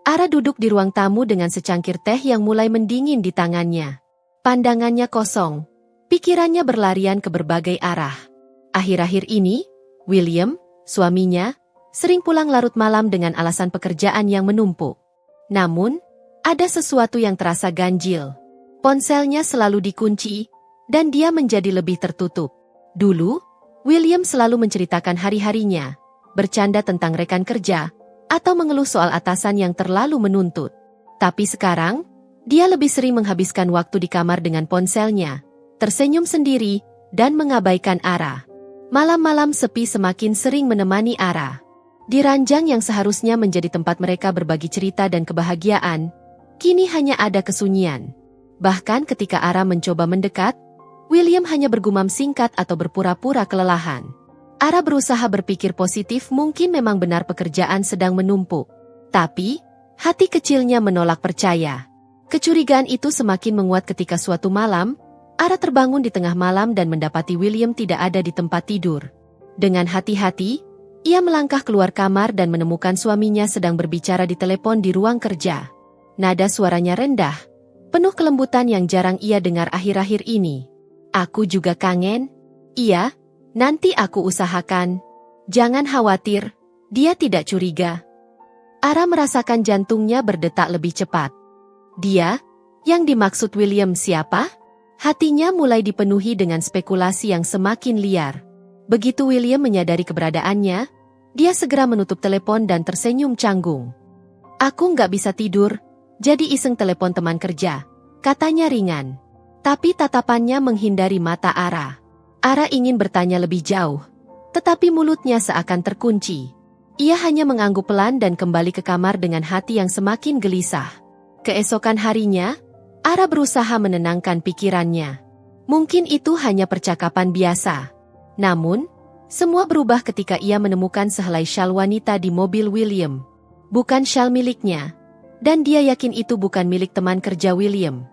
Ara duduk di ruang tamu dengan secangkir teh yang mulai mendingin di tangannya. Pandangannya kosong. Pikirannya berlarian ke berbagai arah. Akhir-akhir ini, William, suaminya, sering pulang larut malam dengan alasan pekerjaan yang menumpuk. Namun, ada sesuatu yang terasa ganjil. Ponselnya selalu dikunci, dan dia menjadi lebih tertutup. Dulu, William selalu menceritakan hari-harinya, bercanda tentang rekan kerja, atau mengeluh soal atasan yang terlalu menuntut. Tapi sekarang, dia lebih sering menghabiskan waktu di kamar dengan ponselnya, tersenyum sendiri, dan mengabaikan Ara. Malam-malam sepi semakin sering menemani Ara. Di ranjang yang seharusnya menjadi tempat mereka berbagi cerita dan kebahagiaan, kini hanya ada kesunyian. Bahkan ketika Ara mencoba mendekat, William hanya bergumam singkat atau berpura-pura kelelahan. Ara berusaha berpikir positif, mungkin memang benar pekerjaan sedang menumpuk. Tapi, hati kecilnya menolak percaya. Kecurigaan itu semakin menguat ketika suatu malam, Ara terbangun di tengah malam dan mendapati William tidak ada di tempat tidur. Dengan hati-hati, ia melangkah keluar kamar dan menemukan suaminya sedang berbicara di telepon di ruang kerja. Nada suaranya rendah, penuh kelembutan yang jarang ia dengar akhir-akhir ini. "Aku juga kangen." "Iya, nanti aku usahakan. Jangan khawatir, dia tidak curiga." Ara merasakan jantungnya berdetak lebih cepat. Dia, yang dimaksud William siapa? Hatinya mulai dipenuhi dengan spekulasi yang semakin liar. Begitu William menyadari keberadaannya, dia segera menutup telepon dan tersenyum canggung. "Aku nggak bisa tidur, jadi iseng telepon teman kerja," katanya ringan. Tapi tatapannya menghindari mata Ara. Ara ingin bertanya lebih jauh, tetapi mulutnya seakan terkunci. Ia hanya mengangguk pelan dan kembali ke kamar dengan hati yang semakin gelisah. Keesokan harinya, Ara berusaha menenangkan pikirannya. Mungkin itu hanya percakapan biasa. Namun, semua berubah ketika ia menemukan sehelai syal wanita di mobil William. Bukan syal miliknya, dan dia yakin itu bukan milik teman kerja William.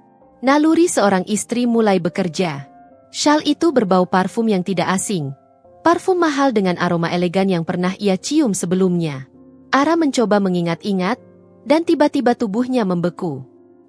Naluri seorang istri mulai bekerja. Syal itu berbau parfum yang tidak asing. Parfum mahal dengan aroma elegan yang pernah ia cium sebelumnya. Ara mencoba mengingat-ingat, dan tiba-tiba tubuhnya membeku.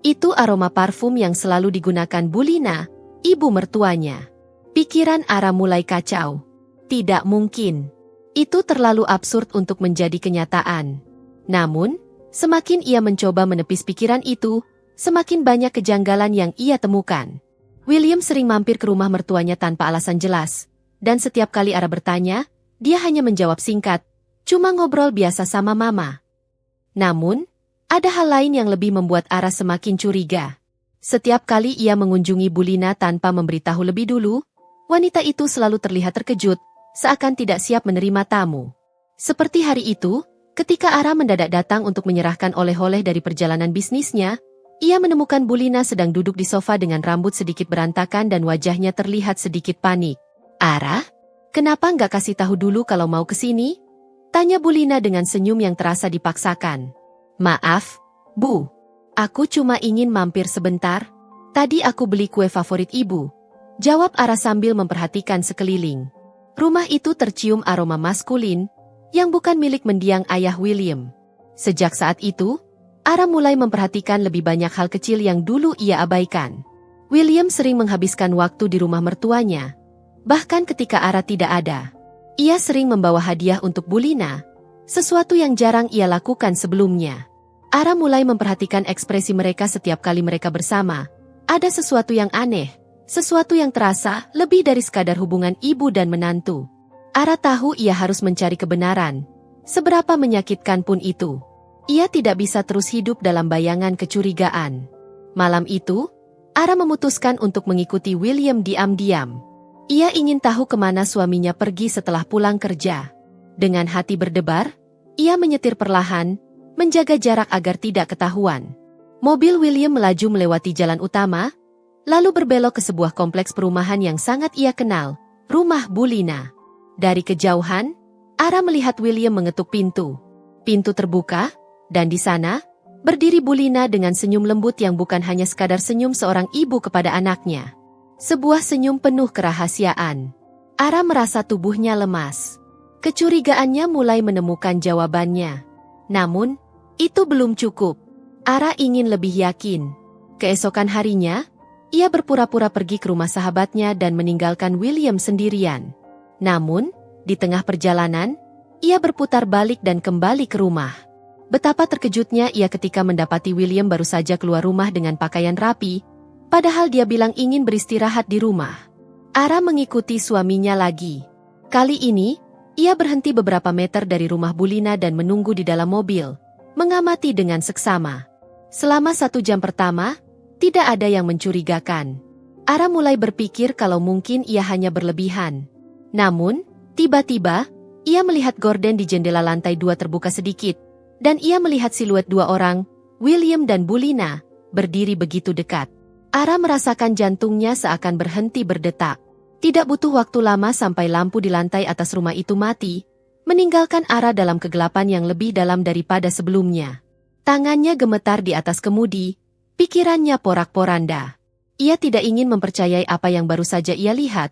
Itu aroma parfum yang selalu digunakan Bulina, ibu mertuanya. Pikiran Ara mulai kacau. Tidak mungkin. Itu terlalu absurd untuk menjadi kenyataan. Namun, semakin ia mencoba menepis pikiran itu, semakin banyak kejanggalan yang ia temukan. William sering mampir ke rumah mertuanya tanpa alasan jelas, dan setiap kali Ara bertanya, dia hanya menjawab singkat, "Cuma ngobrol biasa sama mama." Namun, ada hal lain yang lebih membuat Ara semakin curiga. Setiap kali ia mengunjungi Bulina tanpa memberitahu lebih dulu, wanita itu selalu terlihat terkejut, seakan tidak siap menerima tamu. Seperti hari itu, ketika Ara mendadak datang untuk menyerahkan oleh-oleh dari perjalanan bisnisnya, ia menemukan Bulina sedang duduk di sofa dengan rambut sedikit berantakan dan wajahnya terlihat sedikit panik. "Ara, kenapa nggak kasih tahu dulu kalau mau kesini?" tanya Bulina dengan senyum yang terasa dipaksakan. "Maaf, Bu. Aku cuma ingin mampir sebentar. Tadi aku beli kue favorit Ibu," jawab Ara sambil memperhatikan sekeliling. Rumah itu tercium aroma maskulin, yang bukan milik mendiang ayah William. Sejak saat itu, Ara mulai memperhatikan lebih banyak hal kecil yang dulu ia abaikan. William sering menghabiskan waktu di rumah mertuanya. Bahkan ketika Ara tidak ada, ia sering membawa hadiah untuk Bulina, sesuatu yang jarang ia lakukan sebelumnya. Ara mulai memperhatikan ekspresi mereka setiap kali mereka bersama. Ada sesuatu yang aneh, sesuatu yang terasa lebih dari sekadar hubungan ibu dan menantu. Ara tahu ia harus mencari kebenaran. Seberapa menyakitkan pun itu. Ia tidak bisa terus hidup dalam bayangan kecurigaan. Malam itu, Ara memutuskan untuk mengikuti William diam-diam. Ia ingin tahu kemana suaminya pergi setelah pulang kerja. Dengan hati berdebar, ia menyetir perlahan, menjaga jarak agar tidak ketahuan. Mobil William melaju melewati jalan utama, lalu berbelok ke sebuah kompleks perumahan yang sangat ia kenal, rumah Bulina. Dari kejauhan, Ara melihat William mengetuk pintu. Pintu terbuka, dan di sana, berdiri Bulina dengan senyum lembut yang bukan hanya sekadar senyum seorang ibu kepada anaknya. Sebuah senyum penuh kerahasiaan. Ara merasa tubuhnya lemas. Kecurigaannya mulai menemukan jawabannya. Namun, Itu belum cukup. Ara ingin lebih yakin. Keesokan harinya, ia berpura-pura pergi ke rumah sahabatnya dan meninggalkan William sendirian. Namun, di tengah perjalanan, ia berputar balik dan kembali ke rumah. Betapa terkejutnya ia ketika mendapati William baru saja keluar rumah dengan pakaian rapi, padahal dia bilang ingin beristirahat di rumah. Ara mengikuti suaminya lagi. Kali ini, ia berhenti beberapa meter dari rumah Bulina dan menunggu di dalam mobil, mengamati dengan seksama. Selama 1 jam pertama, tidak ada yang mencurigakan. Ara mulai berpikir kalau mungkin ia hanya berlebihan. Namun, tiba-tiba, ia melihat gorden di jendela lantai 2 terbuka sedikit, dan ia melihat siluet 2 orang, William dan Bulina, berdiri begitu dekat. Ara merasakan jantungnya seakan berhenti berdetak. Tidak butuh waktu lama sampai lampu di lantai atas rumah itu mati, meninggalkan Ara dalam kegelapan yang lebih dalam daripada sebelumnya. Tangannya gemetar di atas kemudi, pikirannya porak-poranda. Ia tidak ingin mempercayai apa yang baru saja ia lihat,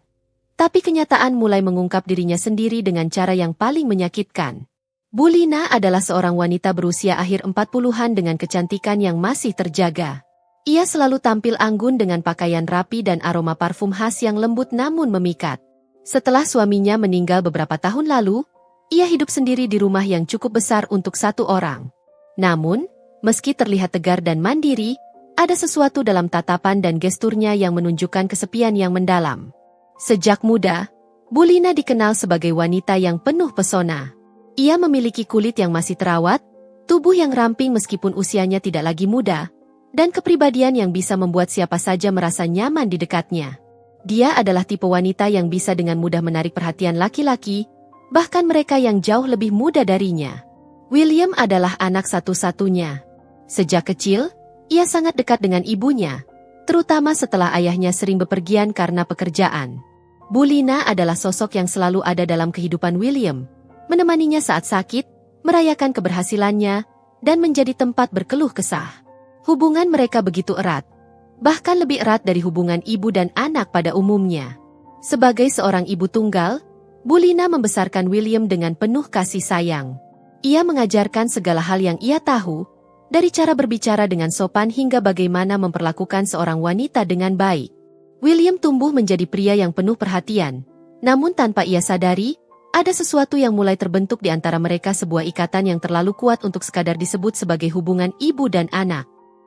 tapi kenyataan mulai mengungkap dirinya sendiri dengan cara yang paling menyakitkan. Bulina adalah seorang wanita berusia akhir 40-an dengan kecantikan yang masih terjaga. Ia selalu tampil anggun dengan pakaian rapi dan aroma parfum khas yang lembut namun memikat. Setelah suaminya meninggal beberapa tahun lalu, ia hidup sendiri di rumah yang cukup besar untuk 1 orang. Namun, meski terlihat tegar dan mandiri, ada sesuatu dalam tatapan dan gesturnya yang menunjukkan kesepian yang mendalam. Sejak muda, Bulina dikenal sebagai wanita yang penuh pesona. Ia memiliki kulit yang masih terawat, tubuh yang ramping meskipun usianya tidak lagi muda, dan kepribadian yang bisa membuat siapa saja merasa nyaman di dekatnya. Dia adalah tipe wanita yang bisa dengan mudah menarik perhatian laki-laki, bahkan mereka yang jauh lebih muda darinya. William adalah anak satu-satunya. Sejak kecil, ia sangat dekat dengan ibunya, terutama setelah ayahnya sering bepergian karena pekerjaan. Bulina adalah sosok yang selalu ada dalam kehidupan William, menemaninya saat sakit, merayakan keberhasilannya, dan menjadi tempat berkeluh kesah. Hubungan mereka begitu erat, bahkan lebih erat dari hubungan ibu dan anak pada umumnya. Sebagai seorang ibu tunggal, Bulina membesarkan William dengan penuh kasih sayang. Ia mengajarkan segala hal yang ia tahu, dari cara berbicara dengan sopan hingga bagaimana memperlakukan seorang wanita dengan baik. William tumbuh menjadi pria yang penuh perhatian, namun tanpa ia sadari, ada sesuatu yang mulai terbentuk di antara mereka, sebuah ikatan yang terlalu kuat untuk sekadar disebut sebagai hubungan ibu dan anak.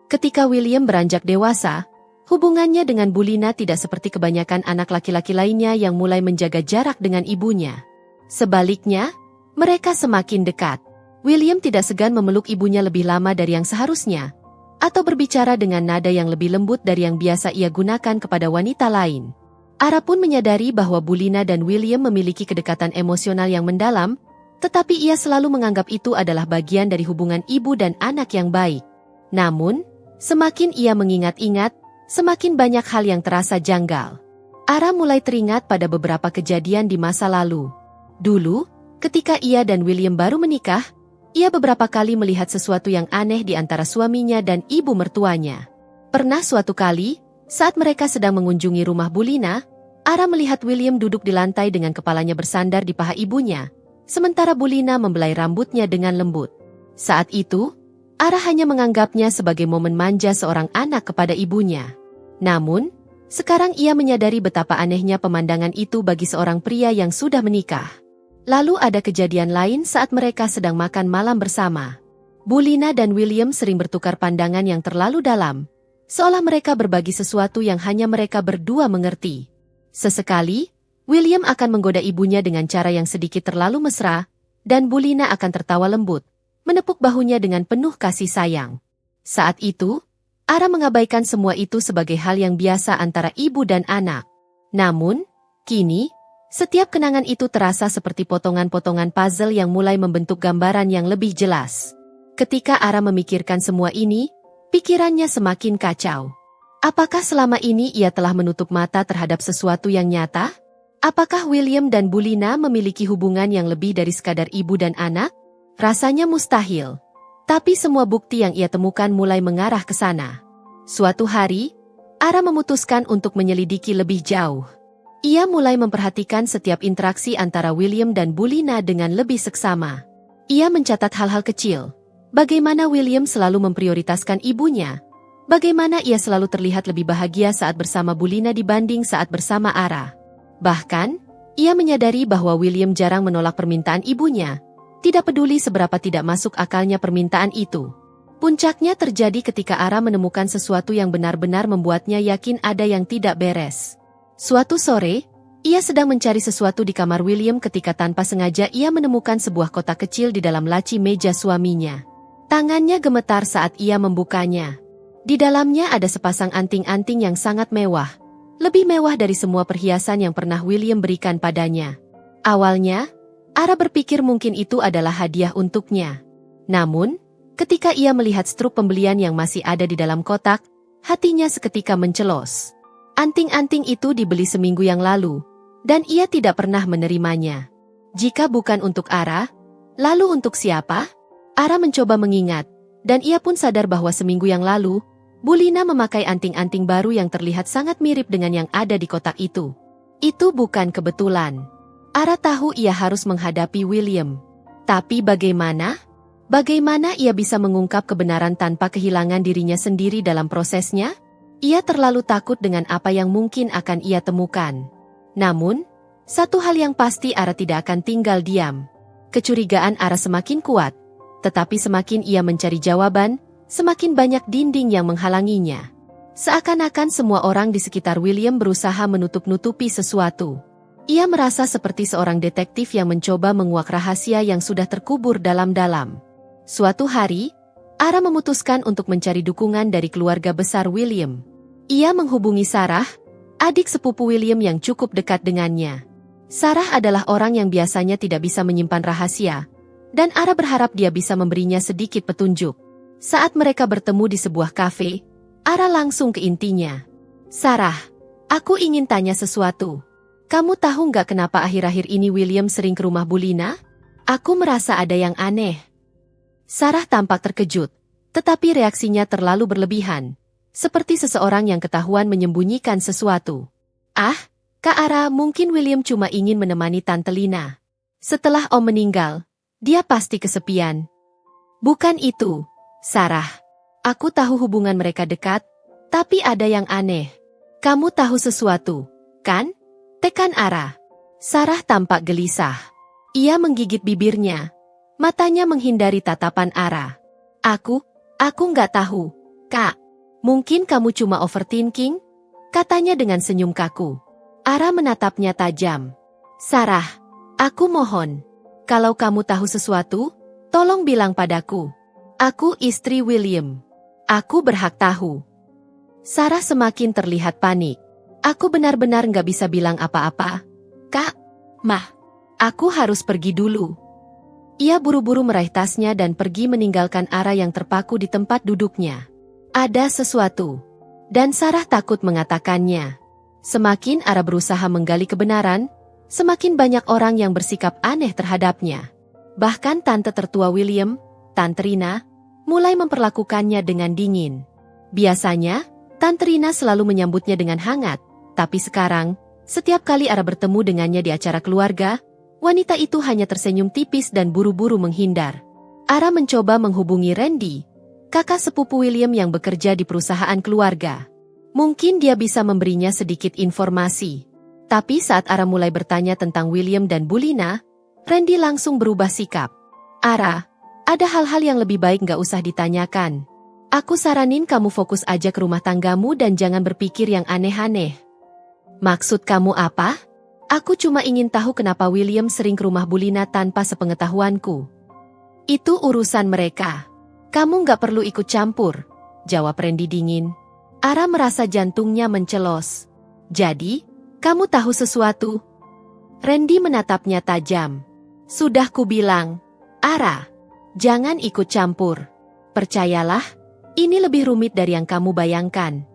Ketika William beranjak dewasa, hubungannya dengan Bulina tidak seperti kebanyakan anak laki-laki lainnya yang mulai menjaga jarak dengan ibunya. Sebaliknya, mereka semakin dekat. William tidak segan memeluk ibunya lebih lama dari yang seharusnya, atau berbicara dengan nada yang lebih lembut dari yang biasa ia gunakan kepada wanita lain. Ara pun menyadari bahwa Bulina dan William memiliki kedekatan emosional yang mendalam, tetapi ia selalu menganggap itu adalah bagian dari hubungan ibu dan anak yang baik. Namun, semakin ia mengingat-ingat, semakin banyak hal yang terasa janggal. Ara mulai teringat pada beberapa kejadian di masa lalu. Dulu, ketika ia dan William baru menikah, ia beberapa kali melihat sesuatu yang aneh di antara suaminya dan ibu mertuanya. Pernah suatu kali, saat mereka sedang mengunjungi rumah Bulina, Ara melihat William duduk di lantai dengan kepalanya bersandar di paha ibunya, sementara Bulina membelai rambutnya dengan lembut. Saat itu, Ara hanya menganggapnya sebagai momen manja seorang anak kepada ibunya. Namun, sekarang ia menyadari betapa anehnya pemandangan itu bagi seorang pria yang sudah menikah. Lalu ada kejadian lain saat mereka sedang makan malam bersama. Bulina dan William sering bertukar pandangan yang terlalu dalam, seolah mereka berbagi sesuatu yang hanya mereka berdua mengerti. Sesekali, William akan menggoda ibunya dengan cara yang sedikit terlalu mesra, dan Bulina akan tertawa lembut, menepuk bahunya dengan penuh kasih sayang. Saat itu, Ara mengabaikan semua itu sebagai hal yang biasa antara ibu dan anak. Namun, kini, setiap kenangan itu terasa seperti potongan-potongan puzzle yang mulai membentuk gambaran yang lebih jelas. Ketika Ara memikirkan semua ini, pikirannya semakin kacau. Apakah selama ini ia telah menutup mata terhadap sesuatu yang nyata? Apakah William dan Bulina memiliki hubungan yang lebih dari sekadar ibu dan anak? Rasanya mustahil. Tapi semua bukti yang ia temukan mulai mengarah ke sana. Suatu hari, Ara memutuskan untuk menyelidiki lebih jauh. Ia mulai memperhatikan setiap interaksi antara William dan Bulina dengan lebih seksama. Ia mencatat hal-hal kecil, Bagaimana William selalu memprioritaskan ibunya. Bagaimana ia selalu terlihat lebih bahagia saat bersama Bulina dibanding saat bersama Ara. Bahkan, ia menyadari bahwa William jarang menolak permintaan ibunya. Tidak peduli seberapa tidak masuk akalnya permintaan itu. Puncaknya terjadi ketika Ara menemukan sesuatu yang benar-benar membuatnya yakin ada yang tidak beres. Suatu sore, ia sedang mencari sesuatu di kamar William ketika tanpa sengaja ia menemukan sebuah kotak kecil di dalam laci meja suaminya. Tangannya gemetar saat ia membukanya. Di dalamnya ada sepasang anting-anting yang sangat mewah. Lebih mewah dari semua perhiasan yang pernah William berikan padanya. Awalnya, Ara berpikir mungkin itu adalah hadiah untuknya. Namun, ketika ia melihat struk pembelian yang masih ada di dalam kotak, hatinya seketika mencelos. Anting-anting itu dibeli seminggu yang lalu, dan ia tidak pernah menerimanya. Jika bukan untuk Ara, lalu untuk siapa? Ara mencoba mengingat, dan ia pun sadar bahwa seminggu yang lalu, Bulina memakai anting-anting baru yang terlihat sangat mirip dengan yang ada di kotak itu. Itu bukan kebetulan. Ara tahu ia harus menghadapi William. Tapi bagaimana? Bagaimana ia bisa mengungkap kebenaran tanpa kehilangan dirinya sendiri dalam prosesnya? Ia terlalu takut dengan apa yang mungkin akan ia temukan. Namun, satu hal yang pasti Ara tidak akan tinggal diam. Kecurigaan Ara semakin kuat, tetapi semakin ia mencari jawaban, semakin banyak dinding yang menghalanginya. Seakan-akan semua orang di sekitar William berusaha menutup-nutupi sesuatu. Ia merasa seperti seorang detektif yang mencoba menguak rahasia yang sudah terkubur dalam-dalam. Suatu hari, Ara memutuskan untuk mencari dukungan dari keluarga besar William. Ia menghubungi Sarah, adik sepupu William yang cukup dekat dengannya. Sarah adalah orang yang biasanya tidak bisa menyimpan rahasia, dan Ara berharap dia bisa memberinya sedikit petunjuk. Saat mereka bertemu di sebuah kafe, Ara langsung ke intinya. Sarah, aku ingin tanya sesuatu. Kamu tahu nggak kenapa akhir-akhir ini William sering ke rumah Bulina? Aku merasa ada yang aneh. Sarah tampak terkejut, tetapi reaksinya terlalu berlebihan. Seperti seseorang yang ketahuan menyembunyikan sesuatu. Ah, Kak Ara, mungkin William cuma ingin menemani Tante Lina. Setelah Om meninggal, dia pasti kesepian. Bukan itu. Sarah, aku tahu hubungan mereka dekat, tapi ada yang aneh. Kamu tahu sesuatu, kan? Tekan Ara. Sarah tampak gelisah. Ia menggigit bibirnya. Matanya menghindari tatapan Ara. Aku nggak tahu, Kak. Mungkin kamu cuma overthinking? Katanya dengan senyum kaku. Ara menatapnya tajam. Sarah, aku mohon. Kalau kamu tahu sesuatu, tolong bilang padaku. Aku istri William. Aku berhak tahu. Sarah semakin terlihat panik. Aku benar-benar nggak bisa bilang apa-apa. Kak, Mah, aku harus pergi dulu. Ia buru-buru meraih tasnya dan pergi meninggalkan Ara yang terpaku di tempat duduknya. Ada sesuatu. Dan Sarah takut mengatakannya. Semakin Ara berusaha menggali kebenaran, semakin banyak orang yang bersikap aneh terhadapnya. Bahkan tante tertua William, Tante Rina, mulai memperlakukannya dengan dingin. Biasanya, Tante Rina selalu menyambutnya dengan hangat, tapi sekarang, setiap kali Ara bertemu dengannya di acara keluarga, wanita itu hanya tersenyum tipis dan buru-buru menghindar. Ara mencoba menghubungi Randy, kakak sepupu William yang bekerja di perusahaan keluarga. Mungkin dia bisa memberinya sedikit informasi. Tapi saat Ara mulai bertanya tentang William dan Bulina, Randy langsung berubah sikap. Ara, ada hal-hal yang lebih baik nggak usah ditanyakan. Aku saranin kamu fokus aja ke rumah tanggamu dan jangan berpikir yang aneh-aneh. Maksud kamu apa? Aku cuma ingin tahu kenapa William sering ke rumah Bulina tanpa sepengetahuanku. Itu urusan mereka. Kamu nggak perlu ikut campur, jawab Randy dingin. Ara merasa jantungnya mencelos. Jadi, kamu tahu sesuatu? Randy menatapnya tajam. Sudah kubilang, Ara, jangan ikut campur. Percayalah, ini lebih rumit dari yang kamu bayangkan.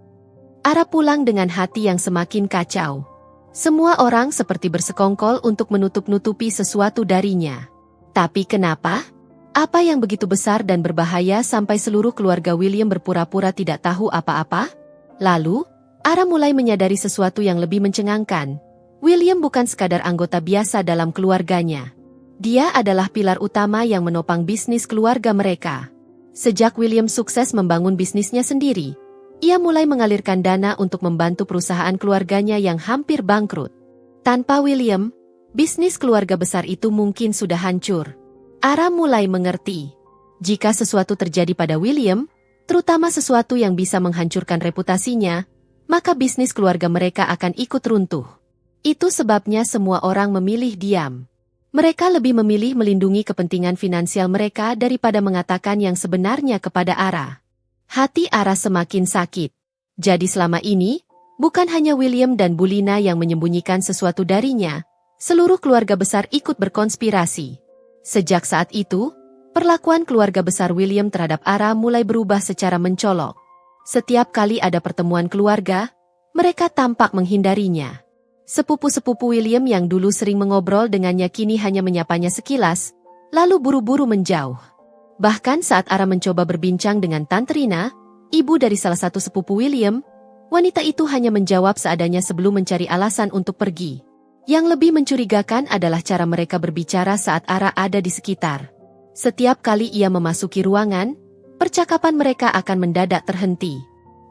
Ara pulang dengan hati yang semakin kacau. Semua orang seperti bersekongkol untuk menutup-nutupi sesuatu darinya. Tapi kenapa? Apa yang begitu besar dan berbahaya sampai seluruh keluarga William berpura-pura tidak tahu apa-apa? Lalu, Ara mulai menyadari sesuatu yang lebih mencengangkan. William bukan sekadar anggota biasa dalam keluarganya. Dia adalah pilar utama yang menopang bisnis keluarga mereka. Sejak William sukses membangun bisnisnya sendiri, ia mulai mengalirkan dana untuk membantu perusahaan keluarganya yang hampir bangkrut. Tanpa William, bisnis keluarga besar itu mungkin sudah hancur. Ara mulai mengerti. Jika sesuatu terjadi pada William, terutama sesuatu yang bisa menghancurkan reputasinya, maka bisnis keluarga mereka akan ikut runtuh. Itu sebabnya semua orang memilih diam. Mereka lebih memilih melindungi kepentingan finansial mereka daripada mengatakan yang sebenarnya kepada Ara. Hati Ara semakin sakit. Jadi selama ini, bukan hanya William dan Bulina yang menyembunyikan sesuatu darinya, seluruh keluarga besar ikut berkonspirasi. Sejak saat itu, perlakuan keluarga besar William terhadap Ara mulai berubah secara mencolok. Setiap kali ada pertemuan keluarga, mereka tampak menghindarinya. Sepupu-sepupu William yang dulu sering mengobrol dengannya kini hanya menyapanya sekilas, lalu buru-buru menjauh. Bahkan saat Ara mencoba berbincang dengan Tante Rina, ibu dari salah satu sepupu William, wanita itu hanya menjawab seadanya sebelum mencari alasan untuk pergi. Yang lebih mencurigakan adalah cara mereka berbicara saat Ara ada di sekitar. Setiap kali ia memasuki ruangan, percakapan mereka akan mendadak terhenti.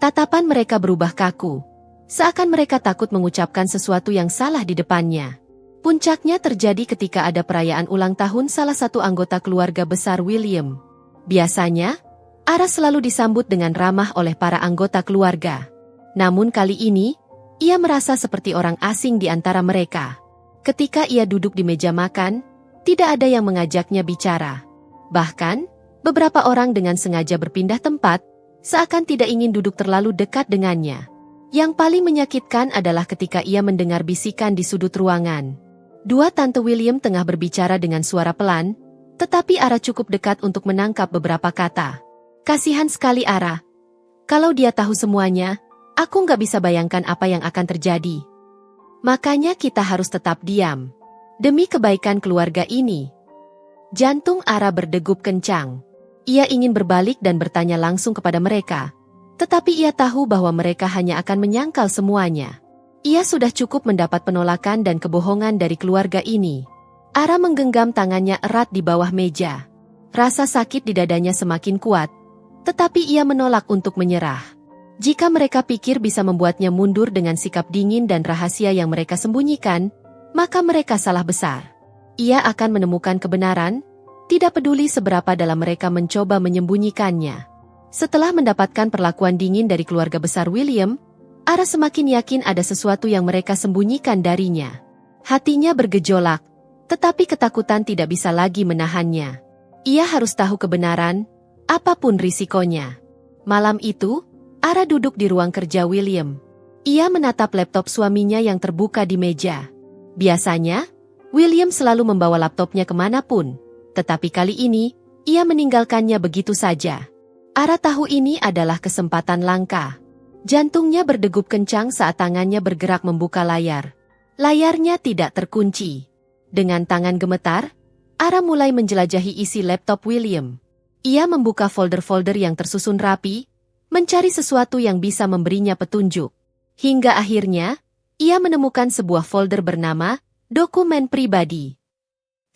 Tatapan mereka berubah kaku. Seakan mereka takut mengucapkan sesuatu yang salah di depannya. Puncaknya terjadi ketika ada perayaan ulang tahun salah satu anggota keluarga besar William. Biasanya, Ara selalu disambut dengan ramah oleh para anggota keluarga. Namun kali ini, ia merasa seperti orang asing di antara mereka. Ketika ia duduk di meja makan, tidak ada yang mengajaknya bicara. Bahkan, beberapa orang dengan sengaja berpindah tempat, seakan tidak ingin duduk terlalu dekat dengannya. Yang paling menyakitkan adalah ketika ia mendengar bisikan di sudut ruangan. Dua tante William tengah berbicara dengan suara pelan, tetapi Ara cukup dekat untuk menangkap beberapa kata. Kasihan sekali Ara. Kalau dia tahu semuanya, aku nggak bisa bayangkan apa yang akan terjadi. Makanya kita harus tetap diam. Demi kebaikan keluarga ini. Jantung Ara berdegup kencang. Ia ingin berbalik dan bertanya langsung kepada mereka. Tetapi ia tahu bahwa mereka hanya akan menyangkal semuanya. Ia sudah cukup mendapat penolakan dan kebohongan dari keluarga ini. Ara menggenggam tangannya erat di bawah meja. Rasa sakit di dadanya semakin kuat, tetapi ia menolak untuk menyerah. Jika mereka pikir bisa membuatnya mundur dengan sikap dingin dan rahasia yang mereka sembunyikan, maka mereka salah besar. Ia akan menemukan kebenaran, tidak peduli seberapa dalam mereka mencoba menyembunyikannya. Setelah mendapatkan perlakuan dingin dari keluarga besar William, Ara semakin yakin ada sesuatu yang mereka sembunyikan darinya. Hatinya bergejolak, tetapi ketakutan tidak bisa lagi menahannya. Ia harus tahu kebenaran, apapun risikonya. Malam itu, Ara duduk di ruang kerja William. Ia menatap laptop suaminya yang terbuka di meja. Biasanya, William selalu membawa laptopnya kemanapun, tetapi kali ini, ia meninggalkannya begitu saja. Ara tahu ini adalah kesempatan langka. Jantungnya berdegup kencang saat tangannya bergerak membuka layar. Layarnya tidak terkunci. Dengan tangan gemetar, Ara mulai menjelajahi isi laptop William. Ia membuka folder-folder yang tersusun rapi, mencari sesuatu yang bisa memberinya petunjuk. Hingga akhirnya, ia menemukan sebuah folder bernama Dokumen Pribadi.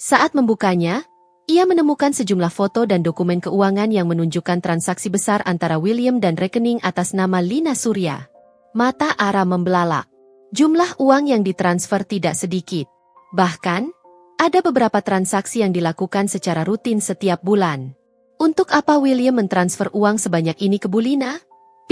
Saat membukanya, ia menemukan sejumlah foto dan dokumen keuangan yang menunjukkan transaksi besar antara William dan rekening atas nama Lina Surya. Mata Ara membelalak. Jumlah uang yang ditransfer tidak sedikit. Bahkan, ada beberapa transaksi yang dilakukan secara rutin setiap bulan. Untuk apa William mentransfer uang sebanyak ini ke Bulina?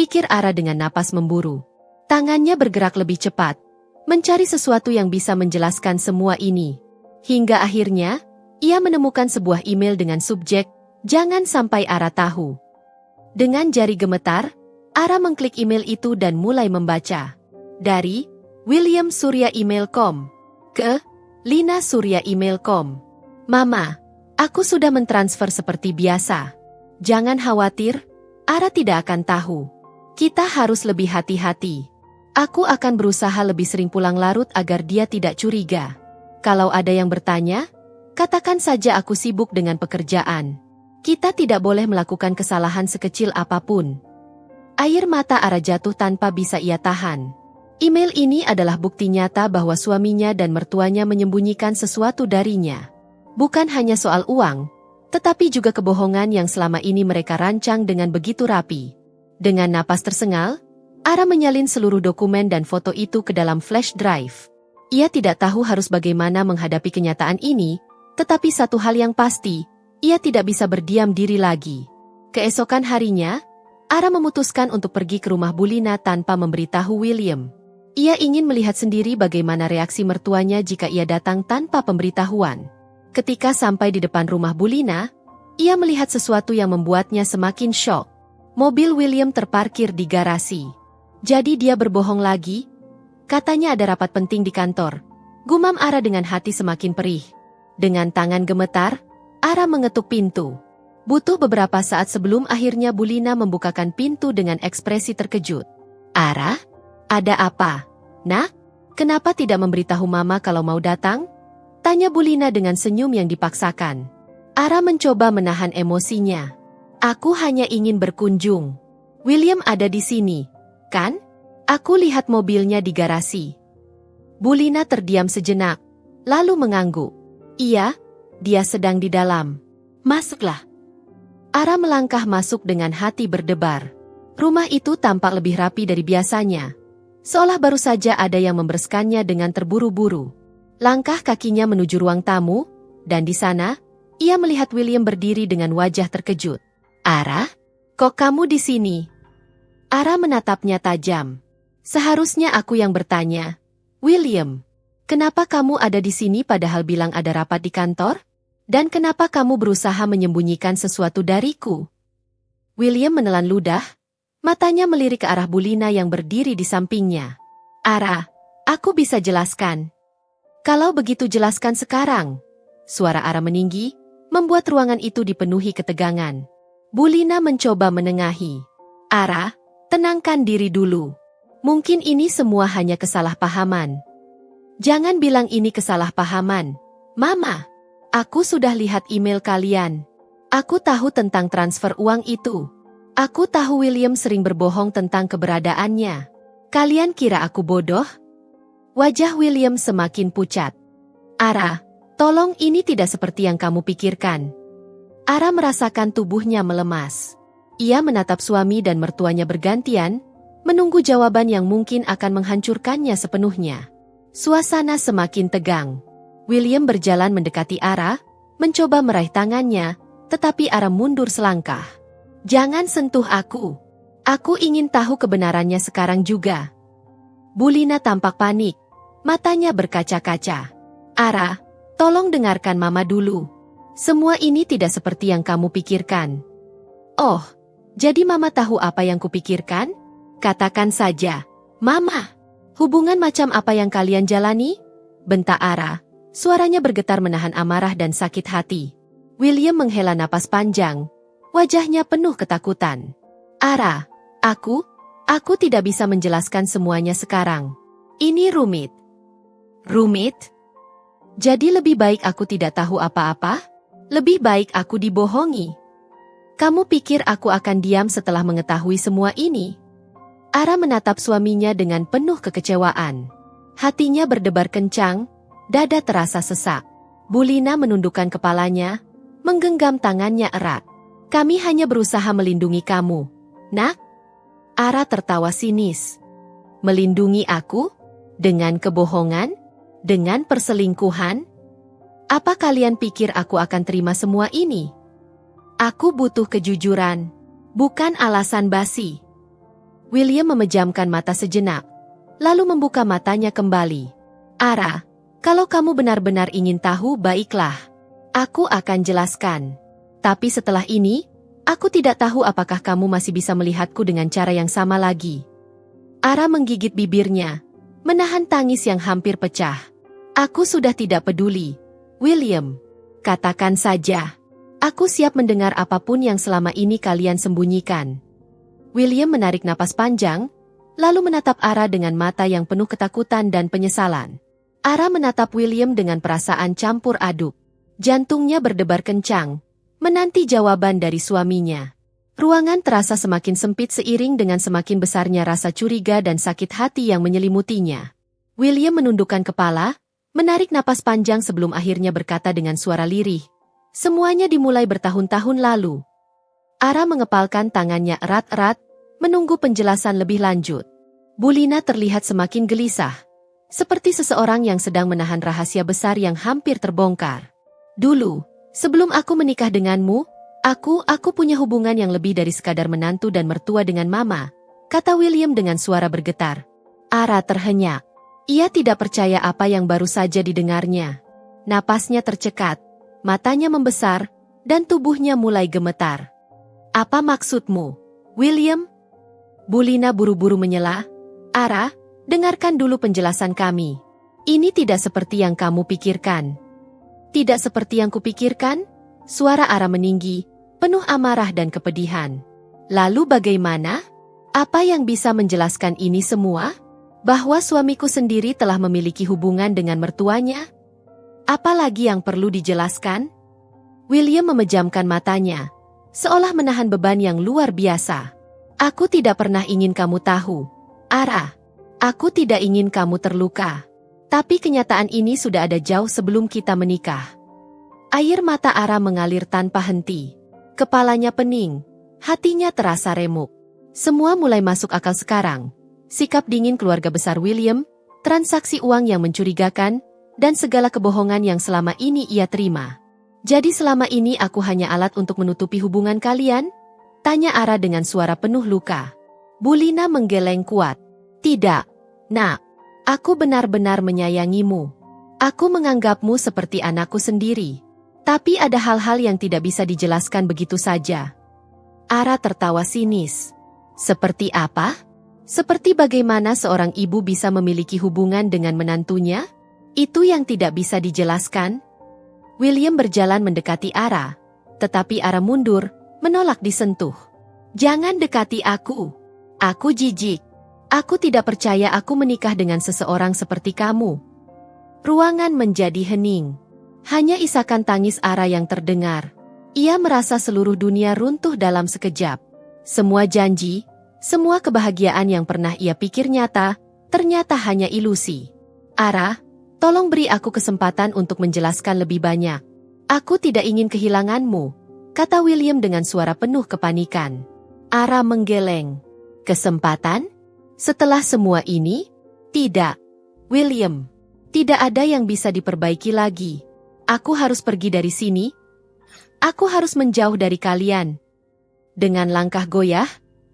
Pikir Ara dengan napas memburu. Tangannya bergerak lebih cepat, mencari sesuatu yang bisa menjelaskan semua ini. Hingga akhirnya, ia menemukan sebuah email dengan subjek, "Jangan sampai Ara tahu." Dengan jari gemetar, Ara mengklik email itu dan mulai membaca. Dari William Surya email.com ke Lina Surya email.com. Mama, aku sudah mentransfer seperti biasa. Jangan khawatir, Ara tidak akan tahu. Kita harus lebih hati-hati. Aku akan berusaha lebih sering pulang larut agar dia tidak curiga. Kalau ada yang bertanya, katakan saja aku sibuk dengan pekerjaan. Kita tidak boleh melakukan kesalahan sekecil apapun. Air mata Ara jatuh tanpa bisa ia tahan. Email ini adalah bukti nyata bahwa suaminya dan mertuanya menyembunyikan sesuatu darinya. Bukan hanya soal uang, tetapi juga kebohongan yang selama ini mereka rancang dengan begitu rapi. Dengan napas tersengal, Ara menyalin seluruh dokumen dan foto itu ke dalam flash drive. Ia tidak tahu harus bagaimana menghadapi kenyataan ini, tetapi satu hal yang pasti, ia tidak bisa berdiam diri lagi. Keesokan harinya, Ara memutuskan untuk pergi ke rumah Bulina tanpa memberitahu William. Ia ingin melihat sendiri bagaimana reaksi mertuanya jika ia datang tanpa pemberitahuan. Ketika sampai di depan rumah Bulina, ia melihat sesuatu yang membuatnya semakin syok. Mobil William terparkir di garasi. Jadi dia berbohong lagi? Katanya ada rapat penting di kantor. Gumam Ara dengan hati semakin perih. Dengan tangan gemetar, Ara mengetuk pintu. Butuh beberapa saat sebelum akhirnya Bulina membukakan pintu dengan ekspresi terkejut. Ara? Ada apa? Nak? Kenapa tidak memberitahu Mama kalau mau datang? Tanya Bulina dengan senyum yang dipaksakan. Ara mencoba menahan emosinya. Aku hanya ingin berkunjung. William ada di sini, kan? Aku lihat mobilnya di garasi. Bulina terdiam sejenak, lalu mengangguk. Iya, dia sedang di dalam. Masuklah. Ara melangkah masuk dengan hati berdebar. Rumah itu tampak lebih rapi dari biasanya. Seolah baru saja ada yang membereskannya dengan terburu-buru. Langkah kakinya menuju ruang tamu, dan di sana, ia melihat William berdiri dengan wajah terkejut. Ara, kok kamu di sini? Ara menatapnya tajam. Seharusnya aku yang bertanya. William, kenapa kamu ada di sini padahal bilang ada rapat di kantor? Dan kenapa kamu berusaha menyembunyikan sesuatu dariku? William menelan ludah, matanya melirik ke arah Bulina yang berdiri di sampingnya. Ara, aku bisa jelaskan. Kalau begitu jelaskan sekarang. Suara Ara meninggi, membuat ruangan itu dipenuhi ketegangan. Bulina mencoba menengahi. Ara, tenangkan diri dulu. Mungkin ini semua hanya kesalahpahaman. Jangan bilang ini kesalahpahaman. Mama, aku sudah lihat email kalian. Aku tahu tentang transfer uang itu. Aku tahu William sering berbohong tentang keberadaannya. Kalian kira aku bodoh? Wajah William semakin pucat. Ara, tolong ini tidak seperti yang kamu pikirkan. Ara merasakan tubuhnya melemas. Ia menatap suami dan mertuanya bergantian, menunggu jawaban yang mungkin akan menghancurkannya sepenuhnya. Suasana semakin tegang. William berjalan mendekati Ara, mencoba meraih tangannya, tetapi Ara mundur selangkah. Jangan sentuh aku. Aku ingin tahu kebenarannya sekarang juga. Bulina tampak panik, matanya berkaca-kaca. Ara, tolong dengarkan Mama dulu. Semua ini tidak seperti yang kamu pikirkan. Oh, jadi Mama tahu apa yang kupikirkan? Katakan saja, Mama, hubungan macam apa yang kalian jalani? Bentak Ara, suaranya bergetar menahan amarah dan sakit hati. William menghela napas panjang, wajahnya penuh ketakutan. Ara, aku tidak bisa menjelaskan semuanya sekarang. Ini rumit. Rumit? Jadi lebih baik aku tidak tahu apa-apa? Lebih baik aku dibohongi. Kamu pikir aku akan diam setelah mengetahui semua ini? Ara menatap suaminya dengan penuh kekecewaan. Hatinya berdebar kencang, dada terasa sesak. Bulina menundukkan kepalanya, menggenggam tangannya erat. Kami hanya berusaha melindungi kamu, Nak. Ara tertawa sinis. Melindungi aku? Dengan kebohongan? Dengan perselingkuhan? Apa kalian pikir aku akan terima semua ini? Aku butuh kejujuran, bukan alasan basi. William memejamkan mata sejenak, lalu membuka matanya kembali. Ara, kalau kamu benar-benar ingin tahu, baiklah. Aku akan jelaskan. Tapi setelah ini, aku tidak tahu apakah kamu masih bisa melihatku dengan cara yang sama lagi. Ara menggigit bibirnya, menahan tangis yang hampir pecah. Aku sudah tidak peduli. William, katakan saja. Aku siap mendengar apapun yang selama ini kalian sembunyikan. William menarik napas panjang, lalu menatap Ara dengan mata yang penuh ketakutan dan penyesalan. Ara menatap William dengan perasaan campur aduk. Jantungnya berdebar kencang, menanti jawaban dari suaminya. Ruangan terasa semakin sempit seiring dengan semakin besarnya rasa curiga dan sakit hati yang menyelimutinya. William menundukkan kepala, menarik napas panjang sebelum akhirnya berkata dengan suara lirih. Semuanya dimulai bertahun-tahun lalu. Ara mengepalkan tangannya erat-erat, menunggu penjelasan lebih lanjut. Bulina terlihat semakin gelisah, seperti seseorang yang sedang menahan rahasia besar yang hampir terbongkar. Dulu, sebelum aku menikah denganmu, aku punya hubungan yang lebih dari sekadar menantu dan mertua dengan Mama, kata William dengan suara bergetar. Ara terhenyak. Ia tidak percaya apa yang baru saja didengarnya. Napasnya tercekat, matanya membesar, dan tubuhnya mulai gemetar. Apa maksudmu, William? Bulina buru-buru menyela. Ara, dengarkan dulu penjelasan kami. Ini tidak seperti yang kamu pikirkan. Tidak seperti yang kupikirkan? Suara Ara meninggi, penuh amarah dan kepedihan. Lalu bagaimana? Apa yang bisa menjelaskan ini semua? Bahwa suamiku sendiri telah memiliki hubungan dengan mertuanya? Apalagi yang perlu dijelaskan? William memejamkan matanya, seolah menahan beban yang luar biasa. Aku tidak pernah ingin kamu tahu, Ara. Aku tidak ingin kamu terluka. Tapi kenyataan ini sudah ada jauh sebelum kita menikah. Air mata Ara mengalir tanpa henti. Kepalanya pening, hatinya terasa remuk. Semua mulai masuk akal sekarang. Sikap dingin keluarga besar William, transaksi uang yang mencurigakan, dan segala kebohongan yang selama ini ia terima. Jadi selama ini aku hanya alat untuk menutupi hubungan kalian? Tanya Ara dengan suara penuh luka. Bulina menggeleng kuat. Tidak, Nak. Aku benar-benar menyayangimu. Aku menganggapmu seperti anakku sendiri. Tapi ada hal-hal yang tidak bisa dijelaskan begitu saja. Ara tertawa sinis. Seperti apa? Seperti bagaimana seorang ibu bisa memiliki hubungan dengan menantunya? Itu yang tidak bisa dijelaskan. William berjalan mendekati Ara, tetapi Ara mundur, menolak disentuh. Jangan dekati aku. Aku jijik. Aku tidak percaya aku menikah dengan seseorang seperti kamu. Ruangan menjadi hening. Hanya isakan tangis Ara yang terdengar. Ia merasa seluruh dunia runtuh dalam sekejap. Semua janji, semua kebahagiaan yang pernah ia pikir nyata, ternyata hanya ilusi. Ara, tolong beri aku kesempatan untuk menjelaskan lebih banyak. Aku tidak ingin kehilanganmu, kata William dengan suara penuh kepanikan. Ara menggeleng. Kesempatan? Setelah semua ini? Tidak. William, tidak ada yang bisa diperbaiki lagi. Aku harus pergi dari sini. Aku harus menjauh dari kalian. Dengan langkah goyah,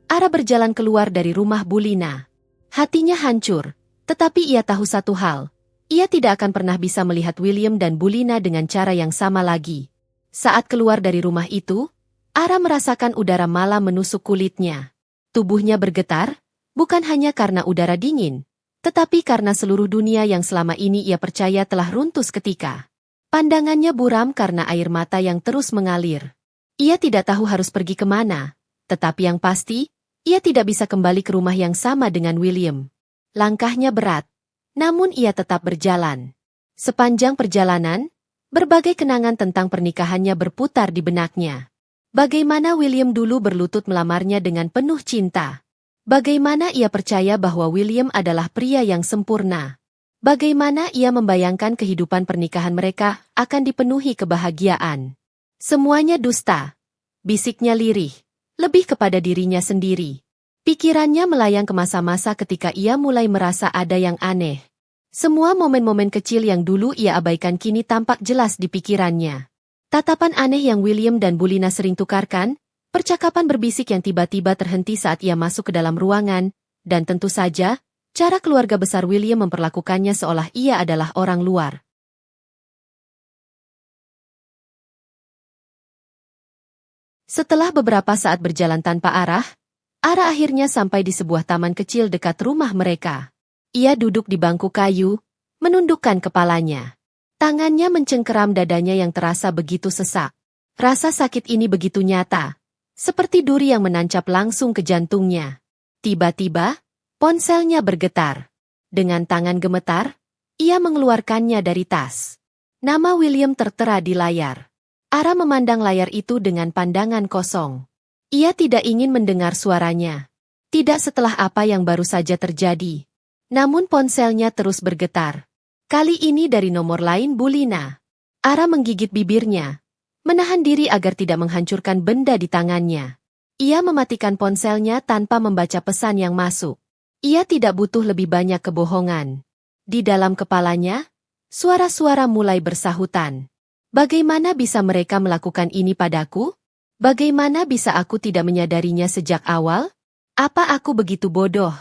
Ara berjalan keluar dari rumah Bulina. Hatinya hancur, tetapi ia tahu satu hal. Ia tidak akan pernah bisa melihat William dan Bulina dengan cara yang sama lagi. Saat keluar dari rumah itu, Ara merasakan udara malam menusuk kulitnya. Tubuhnya bergetar, bukan hanya karena udara dingin, tetapi karena seluruh dunia yang selama ini ia percaya telah runtuh seketika. Pandangannya buram karena air mata yang terus mengalir. Ia tidak tahu harus pergi kemana, tetapi yang pasti, ia tidak bisa kembali ke rumah yang sama dengan William. Langkahnya berat, namun ia tetap berjalan. Sepanjang perjalanan, berbagai kenangan tentang pernikahannya berputar di benaknya. Bagaimana William dulu berlutut melamarnya dengan penuh cinta. Bagaimana ia percaya bahwa William adalah pria yang sempurna. Bagaimana ia membayangkan kehidupan pernikahan mereka akan dipenuhi kebahagiaan. Semuanya dusta. Bisiknya lirih. Lebih kepada dirinya sendiri. Pikirannya melayang ke masa-masa ketika ia mulai merasa ada yang aneh. Semua momen-momen kecil yang dulu ia abaikan kini tampak jelas di pikirannya. Tatapan aneh yang William dan Bulina sering tukarkan, percakapan berbisik yang tiba-tiba terhenti saat ia masuk ke dalam ruangan, dan tentu saja, cara keluarga besar William memperlakukannya seolah ia adalah orang luar. Setelah beberapa saat berjalan tanpa arah, Ara akhirnya sampai di sebuah taman kecil dekat rumah mereka. Ia duduk di bangku kayu, menundukkan kepalanya. Tangannya mencengkeram dadanya yang terasa begitu sesak. Rasa sakit ini begitu nyata, seperti duri yang menancap langsung ke jantungnya. Tiba-tiba, ponselnya bergetar. Dengan tangan gemetar, ia mengeluarkannya dari tas. Nama William tertera di layar. Ara memandang layar itu dengan pandangan kosong. Ia tidak ingin mendengar suaranya. Tidak setelah apa yang baru saja terjadi. Namun ponselnya terus bergetar. Kali ini dari nomor lain Bulina. Ara menggigit bibirnya. menahan diri agar tidak menghancurkan benda di tangannya. Ia mematikan ponselnya tanpa membaca pesan yang masuk. Ia tidak butuh lebih banyak kebohongan. Di dalam kepalanya, suara-suara mulai bersahutan. Bagaimana bisa mereka melakukan ini padaku? Bagaimana bisa aku tidak menyadarinya sejak awal? Apa aku begitu bodoh?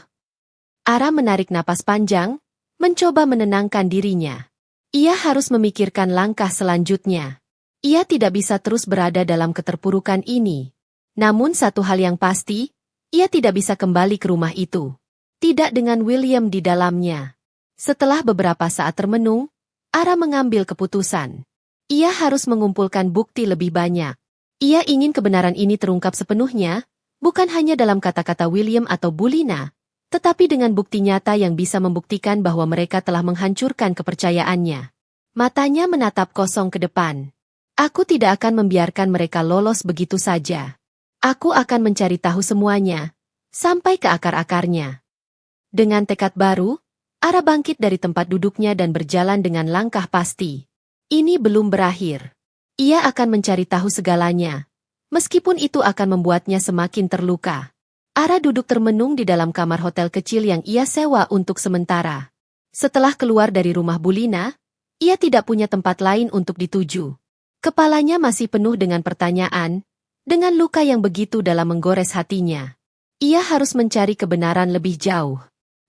Ara menarik napas panjang, mencoba menenangkan dirinya. Ia harus memikirkan langkah selanjutnya. Ia tidak bisa terus berada dalam keterpurukan ini. Namun satu hal yang pasti, ia tidak bisa kembali ke rumah itu. Tidak dengan William di dalamnya. Setelah beberapa saat termenung, Ara mengambil keputusan. Ia harus mengumpulkan bukti lebih banyak. Ia ingin kebenaran ini terungkap sepenuhnya, bukan hanya dalam kata-kata William atau Bulina, tetapi dengan bukti nyata yang bisa membuktikan bahwa mereka telah menghancurkan kepercayaannya. Matanya menatap kosong ke depan. Aku tidak akan membiarkan mereka lolos begitu saja. Aku akan mencari tahu semuanya, sampai ke akar-akarnya. Dengan tekad baru, Ara bangkit dari tempat duduknya dan berjalan dengan langkah pasti. Ini belum berakhir. Ia akan mencari tahu segalanya, meskipun itu akan membuatnya semakin terluka. Ara duduk termenung di dalam kamar hotel kecil yang ia sewa untuk sementara. Setelah keluar dari rumah Bulina, ia tidak punya tempat lain untuk dituju. Kepalanya masih penuh dengan pertanyaan, dengan luka yang begitu dalam menggores hatinya. Ia harus mencari kebenaran lebih jauh.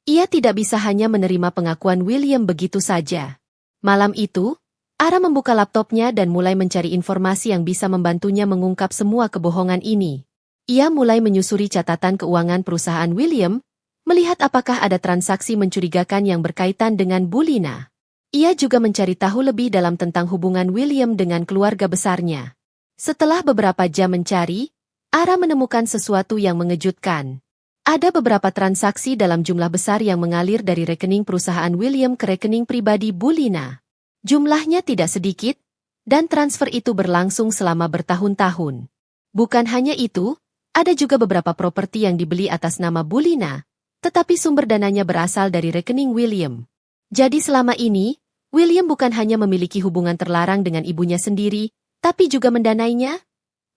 Ia tidak bisa hanya menerima pengakuan William begitu saja. Malam itu, Ara membuka laptopnya dan mulai mencari informasi yang bisa membantunya mengungkap semua kebohongan ini. Ia mulai menyusuri catatan keuangan perusahaan William, melihat apakah ada transaksi mencurigakan yang berkaitan dengan Bulina. Ia juga mencari tahu lebih dalam tentang hubungan William dengan keluarga besarnya. Setelah beberapa jam mencari, Ara menemukan sesuatu yang mengejutkan. Ada beberapa transaksi dalam jumlah besar yang mengalir dari rekening perusahaan William ke rekening pribadi Bulina. Jumlahnya tidak sedikit, dan transfer itu berlangsung selama bertahun-tahun. Bukan hanya itu, ada juga beberapa properti yang dibeli atas nama Bulina, tetapi sumber dananya berasal dari rekening William. Jadi selama ini, William bukan hanya memiliki hubungan terlarang dengan ibunya sendiri, tapi juga mendanainya?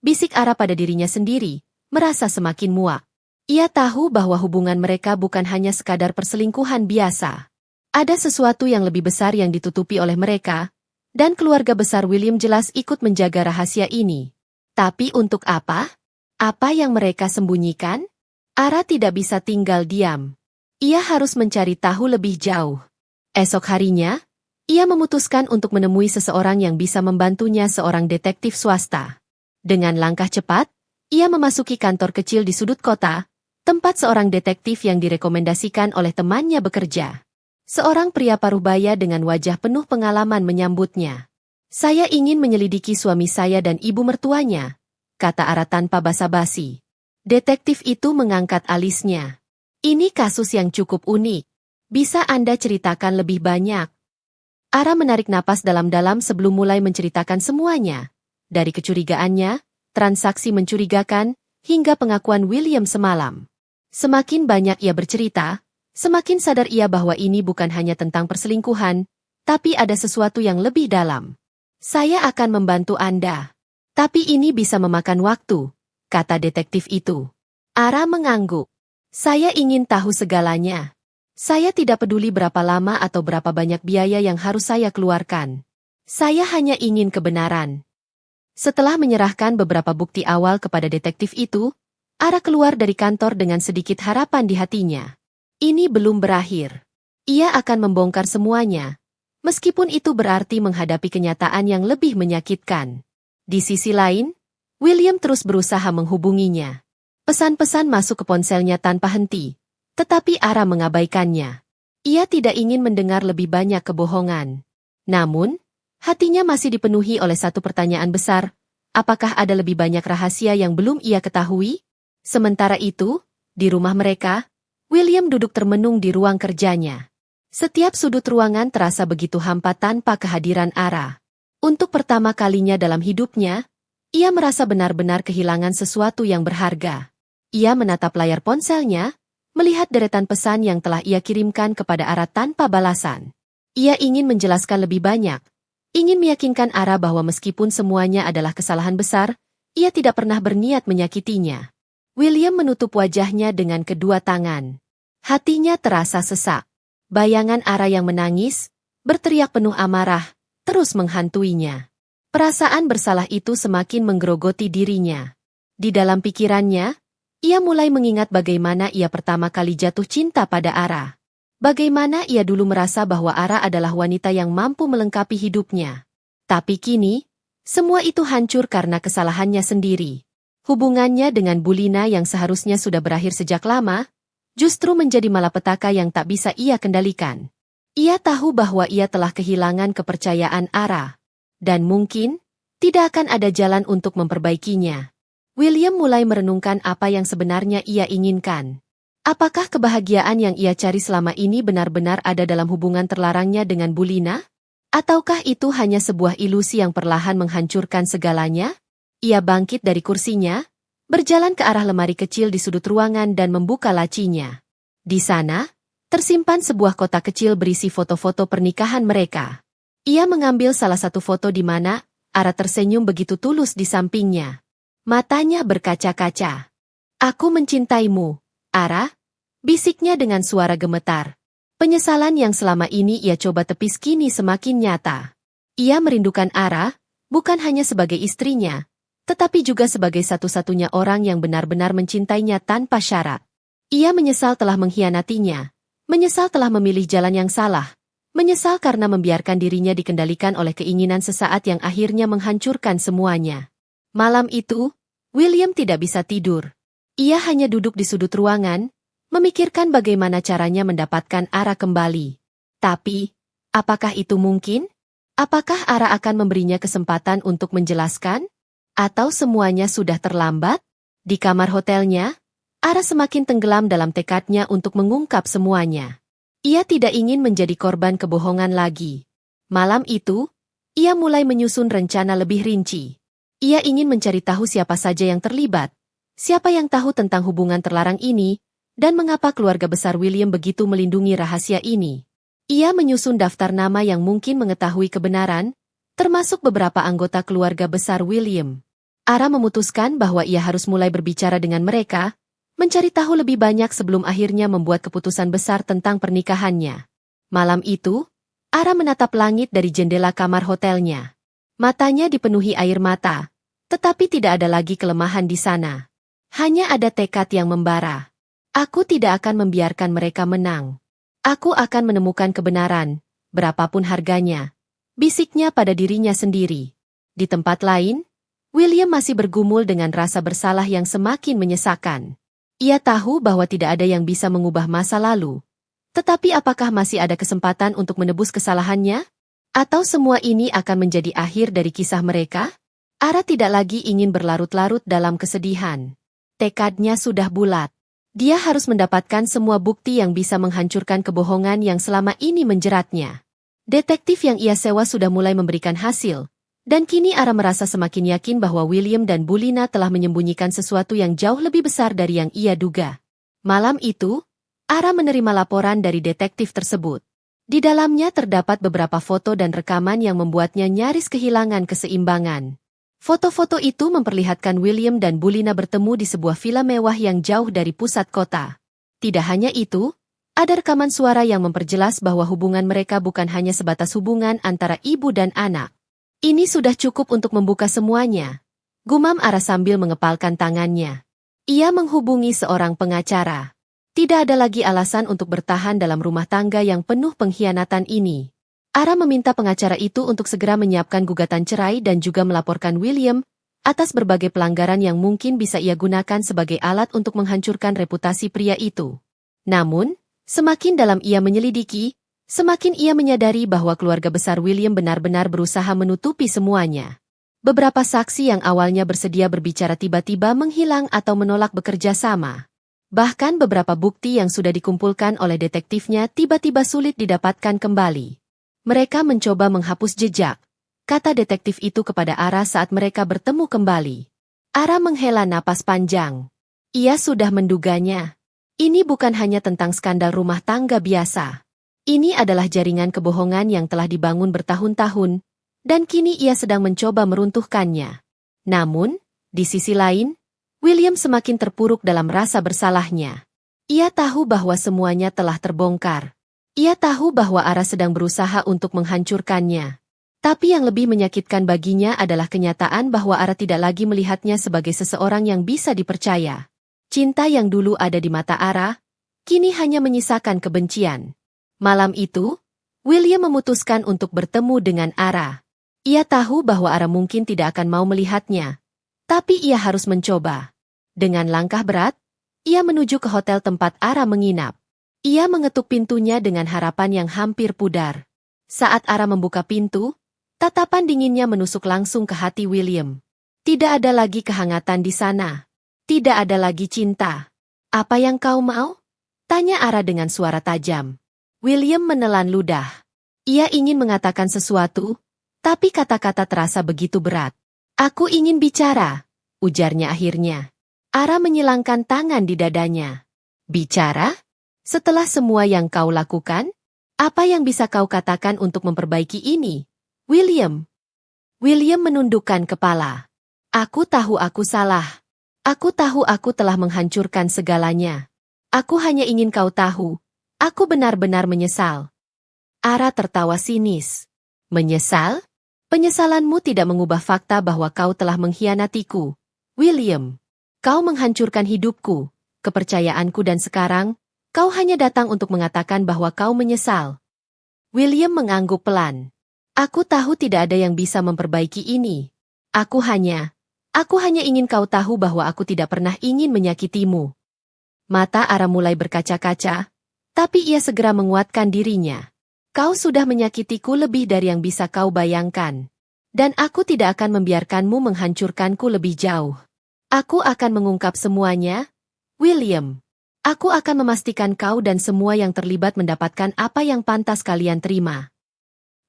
Bisik Ara pada dirinya sendiri, merasa semakin muak. Ia tahu bahwa hubungan mereka bukan hanya sekadar perselingkuhan biasa. Ada sesuatu yang lebih besar yang ditutupi oleh mereka, dan keluarga besar William jelas ikut menjaga rahasia ini. Tapi untuk apa? Apa yang mereka sembunyikan? Ara tidak bisa tinggal diam. Ia harus mencari tahu lebih jauh. Esok harinya, ia memutuskan untuk menemui seseorang yang bisa membantunya, seorang detektif swasta. Dengan langkah cepat, ia memasuki kantor kecil di sudut kota, tempat seorang detektif yang direkomendasikan oleh temannya bekerja. Seorang pria parubaya dengan wajah penuh pengalaman menyambutnya. Saya ingin menyelidiki suami saya dan ibu mertuanya, kata Ara tanpa basa-basi. Detektif itu mengangkat alisnya. Ini kasus yang cukup unik. Bisa Anda ceritakan lebih banyak? Ara menarik napas dalam-dalam sebelum mulai menceritakan semuanya. Dari kecurigaannya, transaksi mencurigakan, hingga pengakuan William semalam. Semakin banyak ia bercerita, semakin sadar ia bahwa ini bukan hanya tentang perselingkuhan, tapi ada sesuatu yang lebih dalam. Saya akan membantu Anda. Tapi ini bisa memakan waktu, kata detektif itu. Ara mengangguk. Saya ingin tahu segalanya. Saya tidak peduli berapa lama atau berapa banyak biaya yang harus saya keluarkan. Saya hanya ingin kebenaran. Setelah menyerahkan beberapa bukti awal kepada detektif itu, Ara keluar dari kantor dengan sedikit harapan di hatinya. Ini belum berakhir. Ia akan membongkar semuanya, meskipun itu berarti menghadapi kenyataan yang lebih menyakitkan. Di sisi lain, William terus berusaha menghubunginya. Pesan-pesan masuk ke ponselnya tanpa henti, tetapi Ara mengabaikannya. Ia tidak ingin mendengar lebih banyak kebohongan. Namun, hatinya masih dipenuhi oleh satu pertanyaan besar, apakah ada lebih banyak rahasia yang belum ia ketahui? Sementara itu, di rumah mereka, William duduk termenung di ruang kerjanya. Setiap sudut ruangan terasa begitu hampa tanpa kehadiran Ara. Untuk pertama kalinya dalam hidupnya, ia merasa benar-benar kehilangan sesuatu yang berharga. Ia menatap layar ponselnya, melihat deretan pesan yang telah ia kirimkan kepada Ara tanpa balasan. Ia ingin menjelaskan lebih banyak, Ingin meyakinkan Ara bahwa meskipun semuanya adalah kesalahan besar, ia tidak pernah berniat menyakitinya. William menutup wajahnya dengan kedua tangan. Hatinya terasa sesak. Bayangan Ara yang menangis, berteriak penuh amarah, terus menghantuinya. Perasaan bersalah itu semakin menggerogoti dirinya. Di dalam pikirannya, ia mulai mengingat bagaimana ia pertama kali jatuh cinta pada Ara. Bagaimana ia dulu merasa bahwa Ara adalah wanita yang mampu melengkapi hidupnya. Tapi kini, semua itu hancur karena kesalahannya sendiri. Hubungannya dengan Bulina yang seharusnya sudah berakhir sejak lama, justru menjadi malapetaka yang tak bisa ia kendalikan. Ia tahu bahwa ia telah kehilangan kepercayaan Ara. Dan mungkin, tidak akan ada jalan untuk memperbaikinya. William mulai merenungkan apa yang sebenarnya ia inginkan. Apakah kebahagiaan yang ia cari selama ini benar-benar ada dalam hubungan terlarangnya dengan Bulina? Ataukah itu hanya sebuah ilusi yang perlahan menghancurkan segalanya? Ia bangkit dari kursinya, berjalan ke arah lemari kecil di sudut ruangan dan membuka lacinya. Di sana, tersimpan sebuah kotak kecil berisi foto-foto pernikahan mereka. Ia mengambil salah satu foto di mana Ara tersenyum begitu tulus di sampingnya. Matanya berkaca-kaca. "Aku mencintaimu, Ara," bisiknya dengan suara gemetar. Penyesalan yang selama ini ia coba tepis kini semakin nyata. Ia merindukan Ara, bukan hanya sebagai istrinya, tetapi juga sebagai satu-satunya orang yang benar-benar mencintainya tanpa syarat. Ia menyesal telah mengkhianatinya, menyesal telah memilih jalan yang salah, menyesal karena membiarkan dirinya dikendalikan oleh keinginan sesaat yang akhirnya menghancurkan semuanya. Malam itu, William tidak bisa tidur. Ia hanya duduk di sudut ruangan, memikirkan bagaimana caranya mendapatkan Ara kembali. Tapi, apakah itu mungkin? Apakah Ara akan memberinya kesempatan untuk menjelaskan? Atau semuanya sudah terlambat? Di kamar hotelnya, Ara semakin tenggelam dalam tekadnya untuk mengungkap semuanya. Ia tidak ingin menjadi korban kebohongan lagi. Malam itu, ia mulai menyusun rencana lebih rinci. Ia ingin mencari tahu siapa saja yang terlibat, siapa yang tahu tentang hubungan terlarang ini, dan mengapa keluarga besar William begitu melindungi rahasia ini. Ia menyusun daftar nama yang mungkin mengetahui kebenaran, termasuk beberapa anggota keluarga besar William. Ara memutuskan bahwa ia harus mulai berbicara dengan mereka, mencari tahu lebih banyak sebelum akhirnya membuat keputusan besar tentang pernikahannya. Malam itu, Ara menatap langit dari jendela kamar hotelnya. Matanya dipenuhi air mata, tetapi tidak ada lagi kelemahan di sana. Hanya ada tekad yang membara. Aku tidak akan membiarkan mereka menang. Aku akan menemukan kebenaran, berapapun harganya. Bisiknya pada dirinya sendiri. Di tempat lain, William masih bergumul dengan rasa bersalah yang semakin menyesakan. Ia tahu bahwa tidak ada yang bisa mengubah masa lalu. Tetapi apakah masih ada kesempatan untuk menebus kesalahannya? Atau semua ini akan menjadi akhir dari kisah mereka? Ara tidak lagi ingin berlarut-larut dalam kesedihan. Tekadnya sudah bulat. Dia harus mendapatkan semua bukti yang bisa menghancurkan kebohongan yang selama ini menjeratnya. Detektif yang ia sewa sudah mulai memberikan hasil. Dan kini Ara merasa semakin yakin bahwa William dan Bulina telah menyembunyikan sesuatu yang jauh lebih besar dari yang ia duga. Malam itu, Ara menerima laporan dari detektif tersebut. Di dalamnya terdapat beberapa foto dan rekaman yang membuatnya nyaris kehilangan keseimbangan. Foto-foto itu memperlihatkan William dan Bulina bertemu di sebuah villa mewah yang jauh dari pusat kota. Tidak hanya itu, ada rekaman suara yang memperjelas bahwa hubungan mereka bukan hanya sebatas hubungan antara ibu dan anak. Ini sudah cukup untuk membuka semuanya. Gumam Ara sambil mengepalkan tangannya. Ia menghubungi seorang pengacara. Tidak ada lagi alasan untuk bertahan dalam rumah tangga yang penuh pengkhianatan ini. Ara meminta pengacara itu untuk segera menyiapkan gugatan cerai dan juga melaporkan William atas berbagai pelanggaran yang mungkin bisa ia gunakan sebagai alat untuk menghancurkan reputasi pria itu. Namun, semakin dalam ia menyelidiki, semakin ia menyadari bahwa keluarga besar William benar-benar berusaha menutupi semuanya. Beberapa saksi yang awalnya bersedia berbicara tiba-tiba menghilang atau menolak bekerja sama. Bahkan beberapa bukti yang sudah dikumpulkan oleh detektifnya tiba-tiba sulit didapatkan kembali. Mereka mencoba menghapus jejak, kata detektif itu kepada Ara saat mereka bertemu kembali. Ara menghela napas panjang. Ia sudah menduganya. Ini bukan hanya tentang skandal rumah tangga biasa. Ini adalah jaringan kebohongan yang telah dibangun bertahun-tahun, dan kini ia sedang mencoba meruntuhkannya. Namun, di sisi lain, William semakin terpuruk dalam rasa bersalahnya. Ia tahu bahwa semuanya telah terbongkar. Ia tahu bahwa Ara sedang berusaha untuk menghancurkannya. Tapi yang lebih menyakitkan baginya adalah kenyataan bahwa Ara tidak lagi melihatnya sebagai seseorang yang bisa dipercaya. Cinta yang dulu ada di mata Ara, kini hanya menyisakan kebencian. Malam itu, William memutuskan untuk bertemu dengan Ara. Ia tahu bahwa Ara mungkin tidak akan mau melihatnya. Tapi ia harus mencoba. Dengan langkah berat, ia menuju ke hotel tempat Ara menginap. Ia mengetuk pintunya dengan harapan yang hampir pudar. Saat Ara membuka pintu, tatapan dinginnya menusuk langsung ke hati William. Tidak ada lagi kehangatan di sana. Tidak ada lagi cinta. Apa yang kau mau? Tanya Ara dengan suara tajam. William menelan ludah. Ia ingin mengatakan sesuatu, tapi kata-kata terasa begitu berat. Aku ingin bicara, ujarnya akhirnya. Ara menyilangkan tangan di dadanya. Bicara? Setelah semua yang kau lakukan? Apa yang bisa kau katakan untuk memperbaiki ini, William? William menundukkan kepala. Aku tahu aku salah. Aku tahu aku telah menghancurkan segalanya. Aku hanya ingin kau tahu, aku benar-benar menyesal. Ara tertawa sinis. Menyesal? Penyesalanmu tidak mengubah fakta bahwa kau telah mengkhianatiku, William. Kau menghancurkan hidupku, kepercayaanku dan sekarang, kau hanya datang untuk mengatakan bahwa kau menyesal. William mengangguk pelan. Aku tahu tidak ada yang bisa memperbaiki ini. Aku hanya ingin kau tahu bahwa aku tidak pernah ingin menyakitimu. Mata Ara mulai berkaca-kaca, tapi ia segera menguatkan dirinya. Kau sudah menyakitiku lebih dari yang bisa kau bayangkan. Dan aku tidak akan membiarkanmu menghancurkanku lebih jauh. Aku akan mengungkap semuanya, William. Aku akan memastikan kau dan semua yang terlibat mendapatkan apa yang pantas kalian terima.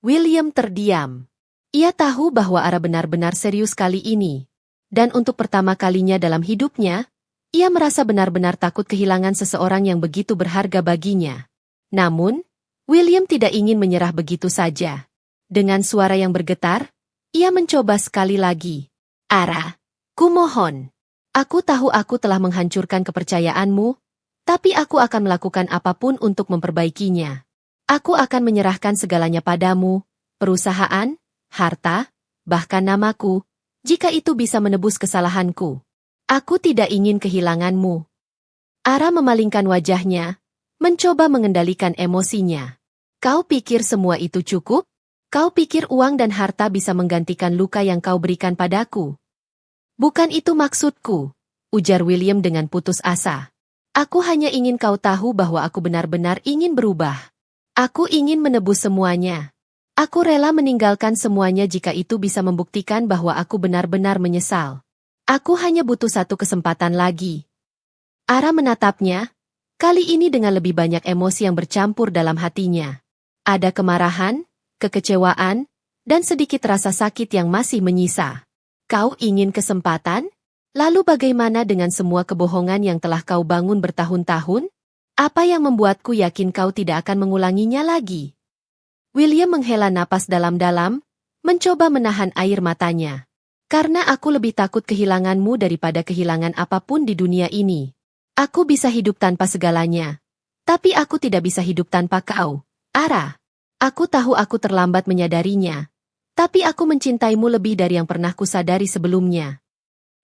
William terdiam. Ia tahu bahwa Ara benar-benar serius kali ini. Dan untuk pertama kalinya dalam hidupnya, ia merasa benar-benar takut kehilangan seseorang yang begitu berharga baginya. Namun, William tidak ingin menyerah begitu saja. Dengan suara yang bergetar, ia mencoba sekali lagi. Ara, kumohon. Aku tahu aku telah menghancurkan kepercayaanmu, tapi aku akan melakukan apapun untuk memperbaikinya. Aku akan menyerahkan segalanya padamu, perusahaan, harta, bahkan namaku, jika itu bisa menebus kesalahanku. Aku tidak ingin kehilanganmu. Ara memalingkan wajahnya, mencoba mengendalikan emosinya. Kau pikir semua itu cukup? Kau pikir uang dan harta bisa menggantikan luka yang kau berikan padaku? Bukan itu maksudku, ujar William dengan putus asa. Aku hanya ingin kau tahu bahwa aku benar-benar ingin berubah. Aku ingin menebus semuanya. Aku rela meninggalkan semuanya jika itu bisa membuktikan bahwa aku benar-benar menyesal. Aku hanya butuh satu kesempatan lagi. Ara menatapnya, kali ini dengan lebih banyak emosi yang bercampur dalam hatinya. Ada kemarahan, kekecewaan, dan sedikit rasa sakit yang masih menyisa. Kau ingin kesempatan? Lalu bagaimana dengan semua kebohongan yang telah kau bangun bertahun-tahun? Apa yang membuatku yakin kau tidak akan mengulanginya lagi? William menghela napas dalam-dalam, mencoba menahan air matanya. Karena aku lebih takut kehilanganmu daripada kehilangan apapun di dunia ini. Aku bisa hidup tanpa segalanya. Tapi aku tidak bisa hidup tanpa kau, Ara. Aku tahu aku terlambat menyadarinya. Tapi aku mencintaimu lebih dari yang pernah kusadari sebelumnya.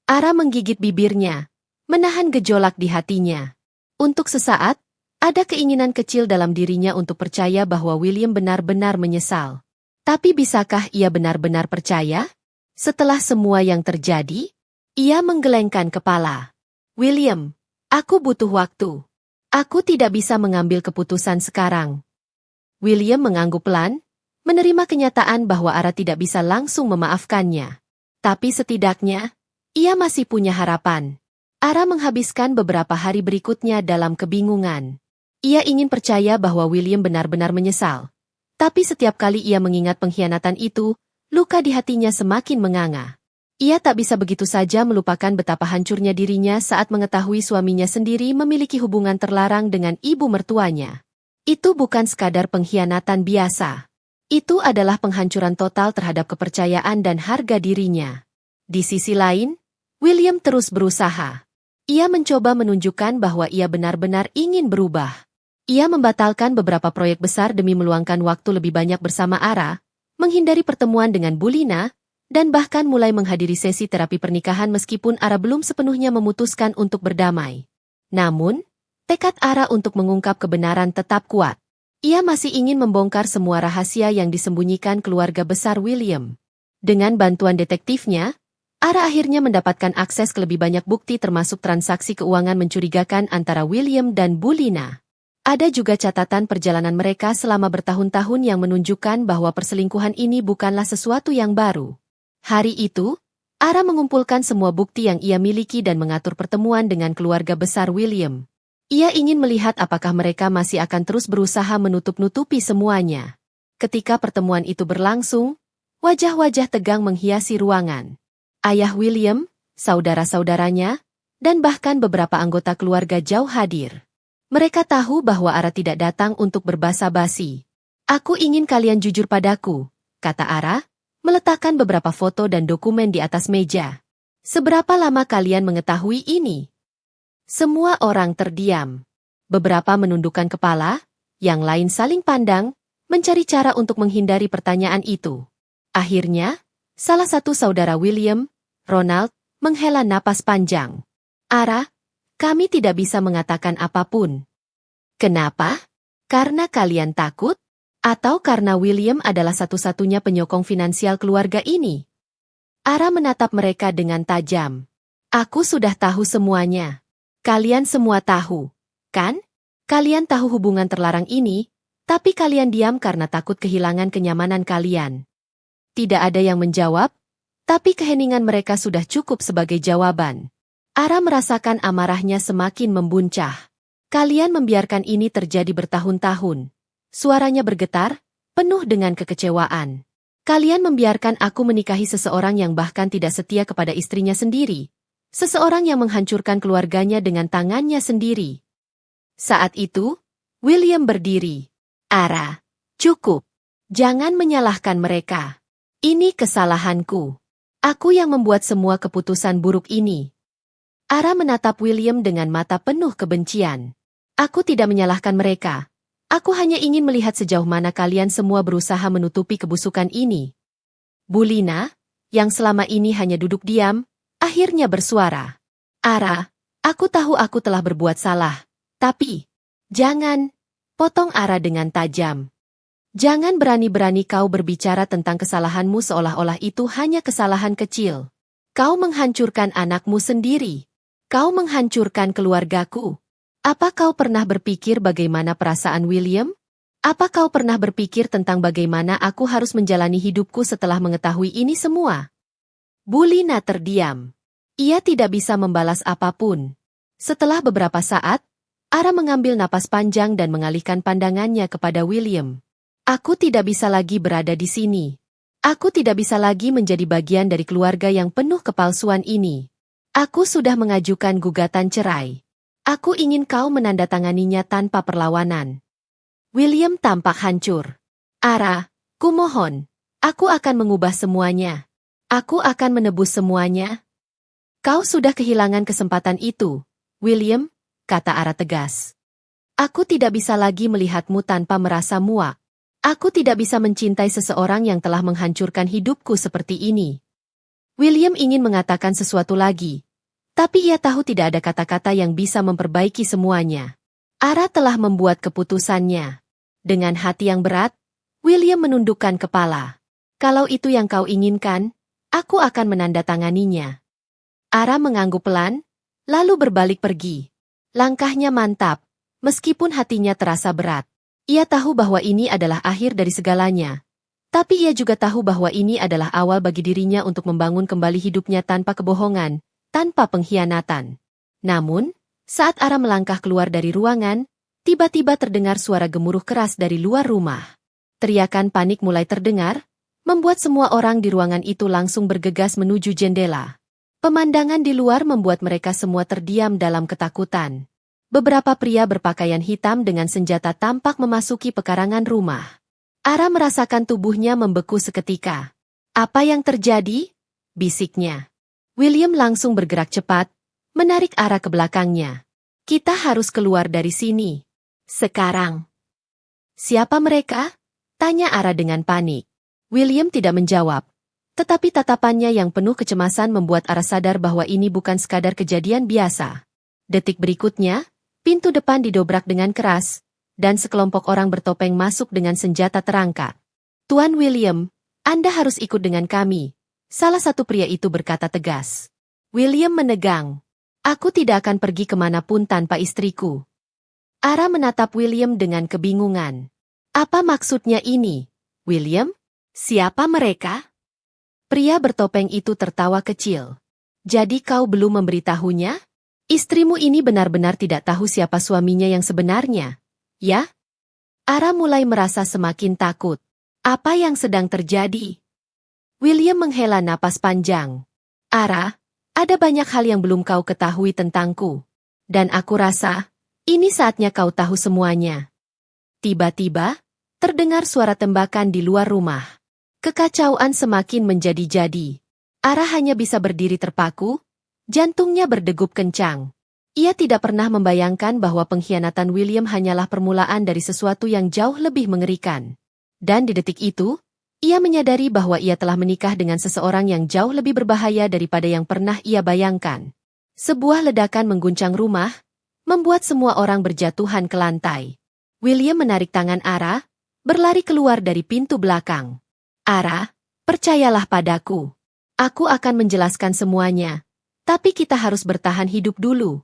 Ara menggigit bibirnya, menahan gejolak di hatinya. Untuk sesaat, ada keinginan kecil dalam dirinya untuk percaya bahwa William benar-benar menyesal. Tapi bisakah ia benar-benar percaya? Setelah semua yang terjadi, ia menggelengkan kepala. William, aku butuh waktu. Aku tidak bisa mengambil keputusan sekarang. William mengangguk pelan, menerima kenyataan bahwa Ara tidak bisa langsung memaafkannya. Tapi setidaknya, ia masih punya harapan. Ara menghabiskan beberapa hari berikutnya dalam kebingungan. Ia ingin percaya bahwa William benar-benar menyesal. Tapi setiap kali ia mengingat pengkhianatan itu, luka di hatinya semakin menganga. Ia tak bisa begitu saja melupakan betapa hancurnya dirinya saat mengetahui suaminya sendiri memiliki hubungan terlarang dengan ibu mertuanya. Itu bukan sekadar pengkhianatan biasa. Itu adalah penghancuran total terhadap kepercayaan dan harga dirinya. Di sisi lain, William terus berusaha. Ia mencoba menunjukkan bahwa ia benar-benar ingin berubah. Ia membatalkan beberapa proyek besar demi meluangkan waktu lebih banyak bersama Ara, menghindari pertemuan dengan Bulina, dan bahkan mulai menghadiri sesi terapi pernikahan meskipun Ara belum sepenuhnya memutuskan untuk berdamai. Namun, tekad Ara untuk mengungkap kebenaran tetap kuat. Ia masih ingin membongkar semua rahasia yang disembunyikan keluarga besar William. Dengan bantuan detektifnya, Ara akhirnya mendapatkan akses ke lebih banyak bukti termasuk transaksi keuangan mencurigakan antara William dan Bulina. Ada juga catatan perjalanan mereka selama bertahun-tahun yang menunjukkan bahwa perselingkuhan ini bukanlah sesuatu yang baru. Hari itu, Ara mengumpulkan semua bukti yang ia miliki dan mengatur pertemuan dengan keluarga besar William. Ia ingin melihat apakah mereka masih akan terus berusaha menutup-nutupi semuanya. Ketika pertemuan itu berlangsung, wajah-wajah tegang menghiasi ruangan. Ayah William, saudara-saudaranya, dan bahkan beberapa anggota keluarga jauh hadir. Mereka tahu bahwa Ara tidak datang untuk berbasa-basi. "Aku ingin kalian jujur padaku," kata Ara, meletakkan beberapa foto dan dokumen di atas meja. "Seberapa lama kalian mengetahui ini?" Semua orang terdiam. Beberapa menundukkan kepala, yang lain saling pandang, mencari cara untuk menghindari pertanyaan itu. Akhirnya, salah satu saudara William, Ronald, menghela napas panjang. "Ara, kami tidak bisa mengatakan apapun." "Kenapa? Karena kalian takut? Atau karena William adalah satu-satunya penyokong finansial keluarga ini?" Ara menatap mereka dengan tajam. "Aku sudah tahu semuanya. Kalian semua tahu, kan? Kalian tahu hubungan terlarang ini, tapi kalian diam karena takut kehilangan kenyamanan kalian." Tidak ada yang menjawab, tapi keheningan mereka sudah cukup sebagai jawaban. Ara merasakan amarahnya semakin membuncah. "Kalian membiarkan ini terjadi bertahun-tahun." Suaranya bergetar, penuh dengan kekecewaan. "Kalian membiarkan aku menikahi seseorang yang bahkan tidak setia kepada istrinya sendiri. Seseorang yang menghancurkan keluarganya dengan tangannya sendiri." Saat itu, William berdiri. "Ara, cukup. Jangan menyalahkan mereka. Ini kesalahanku. Aku yang membuat semua keputusan buruk ini." Ara menatap William dengan mata penuh kebencian. "Aku tidak menyalahkan mereka. Aku hanya ingin melihat sejauh mana kalian semua berusaha menutupi kebusukan ini." Bulina, yang selama ini hanya duduk diam, akhirnya bersuara. "Ara, aku tahu aku telah berbuat salah. Tapi, jangan," potong Ara dengan tajam. "Jangan berani-berani kau berbicara tentang kesalahanmu seolah-olah itu hanya kesalahan kecil. Kau menghancurkan anakmu sendiri. Kau menghancurkan keluargaku. Apa kau pernah berpikir bagaimana perasaan William? Apa kau pernah berpikir tentang bagaimana aku harus menjalani hidupku setelah mengetahui ini semua?" Bulina terdiam. Ia tidak bisa membalas apapun. Setelah beberapa saat, Ara mengambil napas panjang dan mengalihkan pandangannya kepada William. "Aku tidak bisa lagi berada di sini. Aku tidak bisa lagi menjadi bagian dari keluarga yang penuh kepalsuan ini. Aku sudah mengajukan gugatan cerai. Aku ingin kau menandatanganinya tanpa perlawanan." William tampak hancur. "Ara, kumohon, aku akan mengubah semuanya. Aku akan menebus semuanya." "Kau sudah kehilangan kesempatan itu, William," kata Ara tegas. "Aku tidak bisa lagi melihatmu tanpa merasa muak. Aku tidak bisa mencintai seseorang yang telah menghancurkan hidupku seperti ini." William ingin mengatakan sesuatu lagi, tapi ia tahu tidak ada kata-kata yang bisa memperbaiki semuanya. Ara telah membuat keputusannya. Dengan hati yang berat, William menundukkan kepala. "Kalau itu yang kau inginkan, aku akan menandatanganinya." Ara mengangguk pelan, lalu berbalik pergi. Langkahnya mantap, meskipun hatinya terasa berat. Ia tahu bahwa ini adalah akhir dari segalanya. Tapi ia juga tahu bahwa ini adalah awal bagi dirinya untuk membangun kembali hidupnya tanpa kebohongan, tanpa pengkhianatan. Namun, saat Ara melangkah keluar dari ruangan, tiba-tiba terdengar suara gemuruh keras dari luar rumah. Teriakan panik mulai terdengar, membuat semua orang di ruangan itu langsung bergegas menuju jendela. Pemandangan di luar membuat mereka semua terdiam dalam ketakutan. Beberapa pria berpakaian hitam dengan senjata tampak memasuki pekarangan rumah. Ara merasakan tubuhnya membeku seketika. Apa yang terjadi? Bisiknya. William langsung bergerak cepat, menarik Ara ke belakangnya. Kita harus keluar dari sini. Sekarang. Siapa mereka? Tanya Ara dengan panik. William tidak menjawab. Tetapi tatapannya yang penuh kecemasan membuat Ara sadar bahwa ini bukan sekadar kejadian biasa. Detik berikutnya, pintu depan didobrak dengan keras, dan sekelompok orang bertopeng masuk dengan senjata terangkat. Tuan William, Anda harus ikut dengan kami. Salah satu pria itu berkata tegas. William menegang. Aku tidak akan pergi kemanapun tanpa istriku. Ara menatap William dengan kebingungan. Apa maksudnya ini? William? Siapa mereka? Pria bertopeng itu tertawa kecil. Jadi kau belum memberitahunya? Istrimu ini benar-benar tidak tahu siapa suaminya yang sebenarnya, ya? Ara mulai merasa semakin takut. Apa yang sedang terjadi? William menghela napas panjang. Ara, ada banyak hal yang belum kau ketahui tentangku. Dan aku rasa, ini saatnya kau tahu semuanya. Tiba-tiba, terdengar suara tembakan di luar rumah. Kekacauan semakin menjadi-jadi. Ara hanya bisa berdiri terpaku, jantungnya berdegup kencang. Ia tidak pernah membayangkan bahwa pengkhianatan William hanyalah permulaan dari sesuatu yang jauh lebih mengerikan. Dan di detik itu, ia menyadari bahwa ia telah menikah dengan seseorang yang jauh lebih berbahaya daripada yang pernah ia bayangkan. Sebuah ledakan mengguncang rumah, membuat semua orang berjatuhan ke lantai. William menarik tangan Ara, berlari keluar dari pintu belakang. Ara, percayalah padaku. Aku akan menjelaskan semuanya. Tapi kita harus bertahan hidup dulu.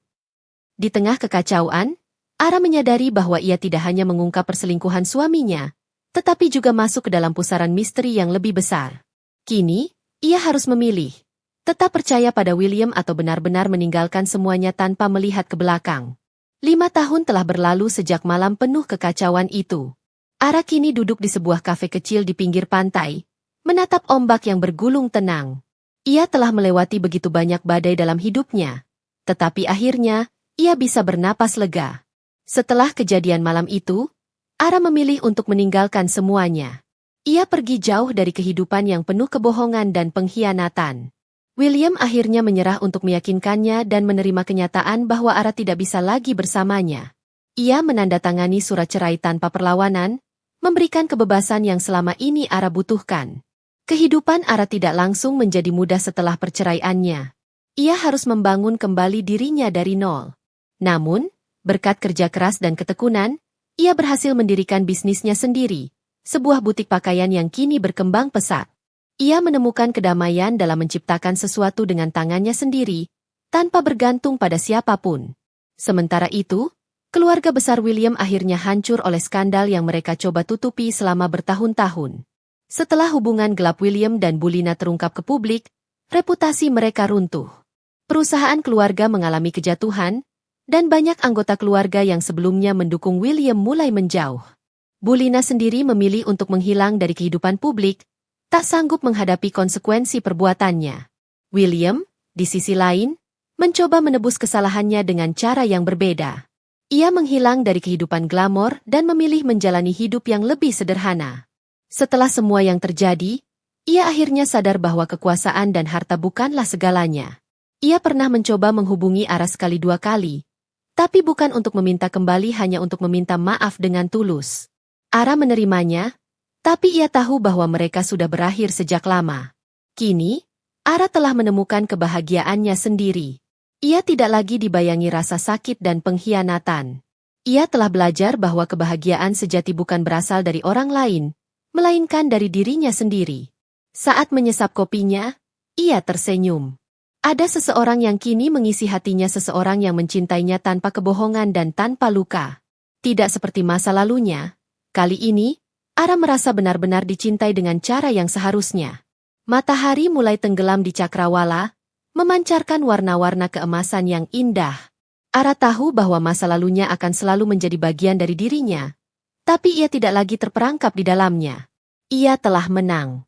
Di tengah kekacauan, Ara menyadari bahwa ia tidak hanya mengungkap perselingkuhan suaminya, tetapi juga masuk ke dalam pusaran misteri yang lebih besar. Kini, ia harus memilih. Tetap percaya pada William atau benar-benar meninggalkan semuanya tanpa melihat ke belakang. 5 tahun telah berlalu sejak malam penuh kekacauan itu. Ara kini duduk di sebuah kafe kecil di pinggir pantai, menatap ombak yang bergulung tenang. Ia telah melewati begitu banyak badai dalam hidupnya. Tetapi akhirnya, ia bisa bernapas lega. Setelah kejadian malam itu, Ara memilih untuk meninggalkan semuanya. Ia pergi jauh dari kehidupan yang penuh kebohongan dan pengkhianatan. William akhirnya menyerah untuk meyakinkannya dan menerima kenyataan bahwa Ara tidak bisa lagi bersamanya. Ia menandatangani surat cerai tanpa perlawanan, memberikan kebebasan yang selama ini Ara butuhkan. Kehidupan Ara tidak langsung menjadi mudah setelah perceraiannya. Ia harus membangun kembali dirinya dari nol. Namun, berkat kerja keras dan ketekunan, ia berhasil mendirikan bisnisnya sendiri, sebuah butik pakaian yang kini berkembang pesat. Ia menemukan kedamaian dalam menciptakan sesuatu dengan tangannya sendiri, tanpa bergantung pada siapapun. Sementara itu, keluarga besar William akhirnya hancur oleh skandal yang mereka coba tutupi selama bertahun-tahun. Setelah hubungan gelap William dan Bulina terungkap ke publik, reputasi mereka runtuh. Perusahaan keluarga mengalami kejatuhan, dan banyak anggota keluarga yang sebelumnya mendukung William mulai menjauh. Bulina sendiri memilih untuk menghilang dari kehidupan publik, tak sanggup menghadapi konsekuensi perbuatannya. William, di sisi lain, mencoba menebus kesalahannya dengan cara yang berbeda. Ia menghilang dari kehidupan glamor dan memilih menjalani hidup yang lebih sederhana. Setelah semua yang terjadi, ia akhirnya sadar bahwa kekuasaan dan harta bukanlah segalanya. Ia pernah mencoba menghubungi Ara sekali 2 kali, tapi bukan untuk meminta kembali, hanya untuk meminta maaf dengan tulus. Ara menerimanya, tapi ia tahu bahwa mereka sudah berakhir sejak lama. Kini, Ara telah menemukan kebahagiaannya sendiri. Ia tidak lagi dibayangi rasa sakit dan pengkhianatan. Ia telah belajar bahwa kebahagiaan sejati bukan berasal dari orang lain, melainkan dari dirinya sendiri. Saat menyesap kopinya, ia tersenyum. Ada seseorang yang kini mengisi hatinya, seseorang yang mencintainya tanpa kebohongan dan tanpa luka. Tidak seperti masa lalunya, kali ini, Ara merasa benar-benar dicintai dengan cara yang seharusnya. Matahari mulai tenggelam di cakrawala, memancarkan warna-warna keemasan yang indah. Ara tahu bahwa masa lalunya akan selalu menjadi bagian dari dirinya, tapi ia tidak lagi terperangkap di dalamnya. Ia telah menang.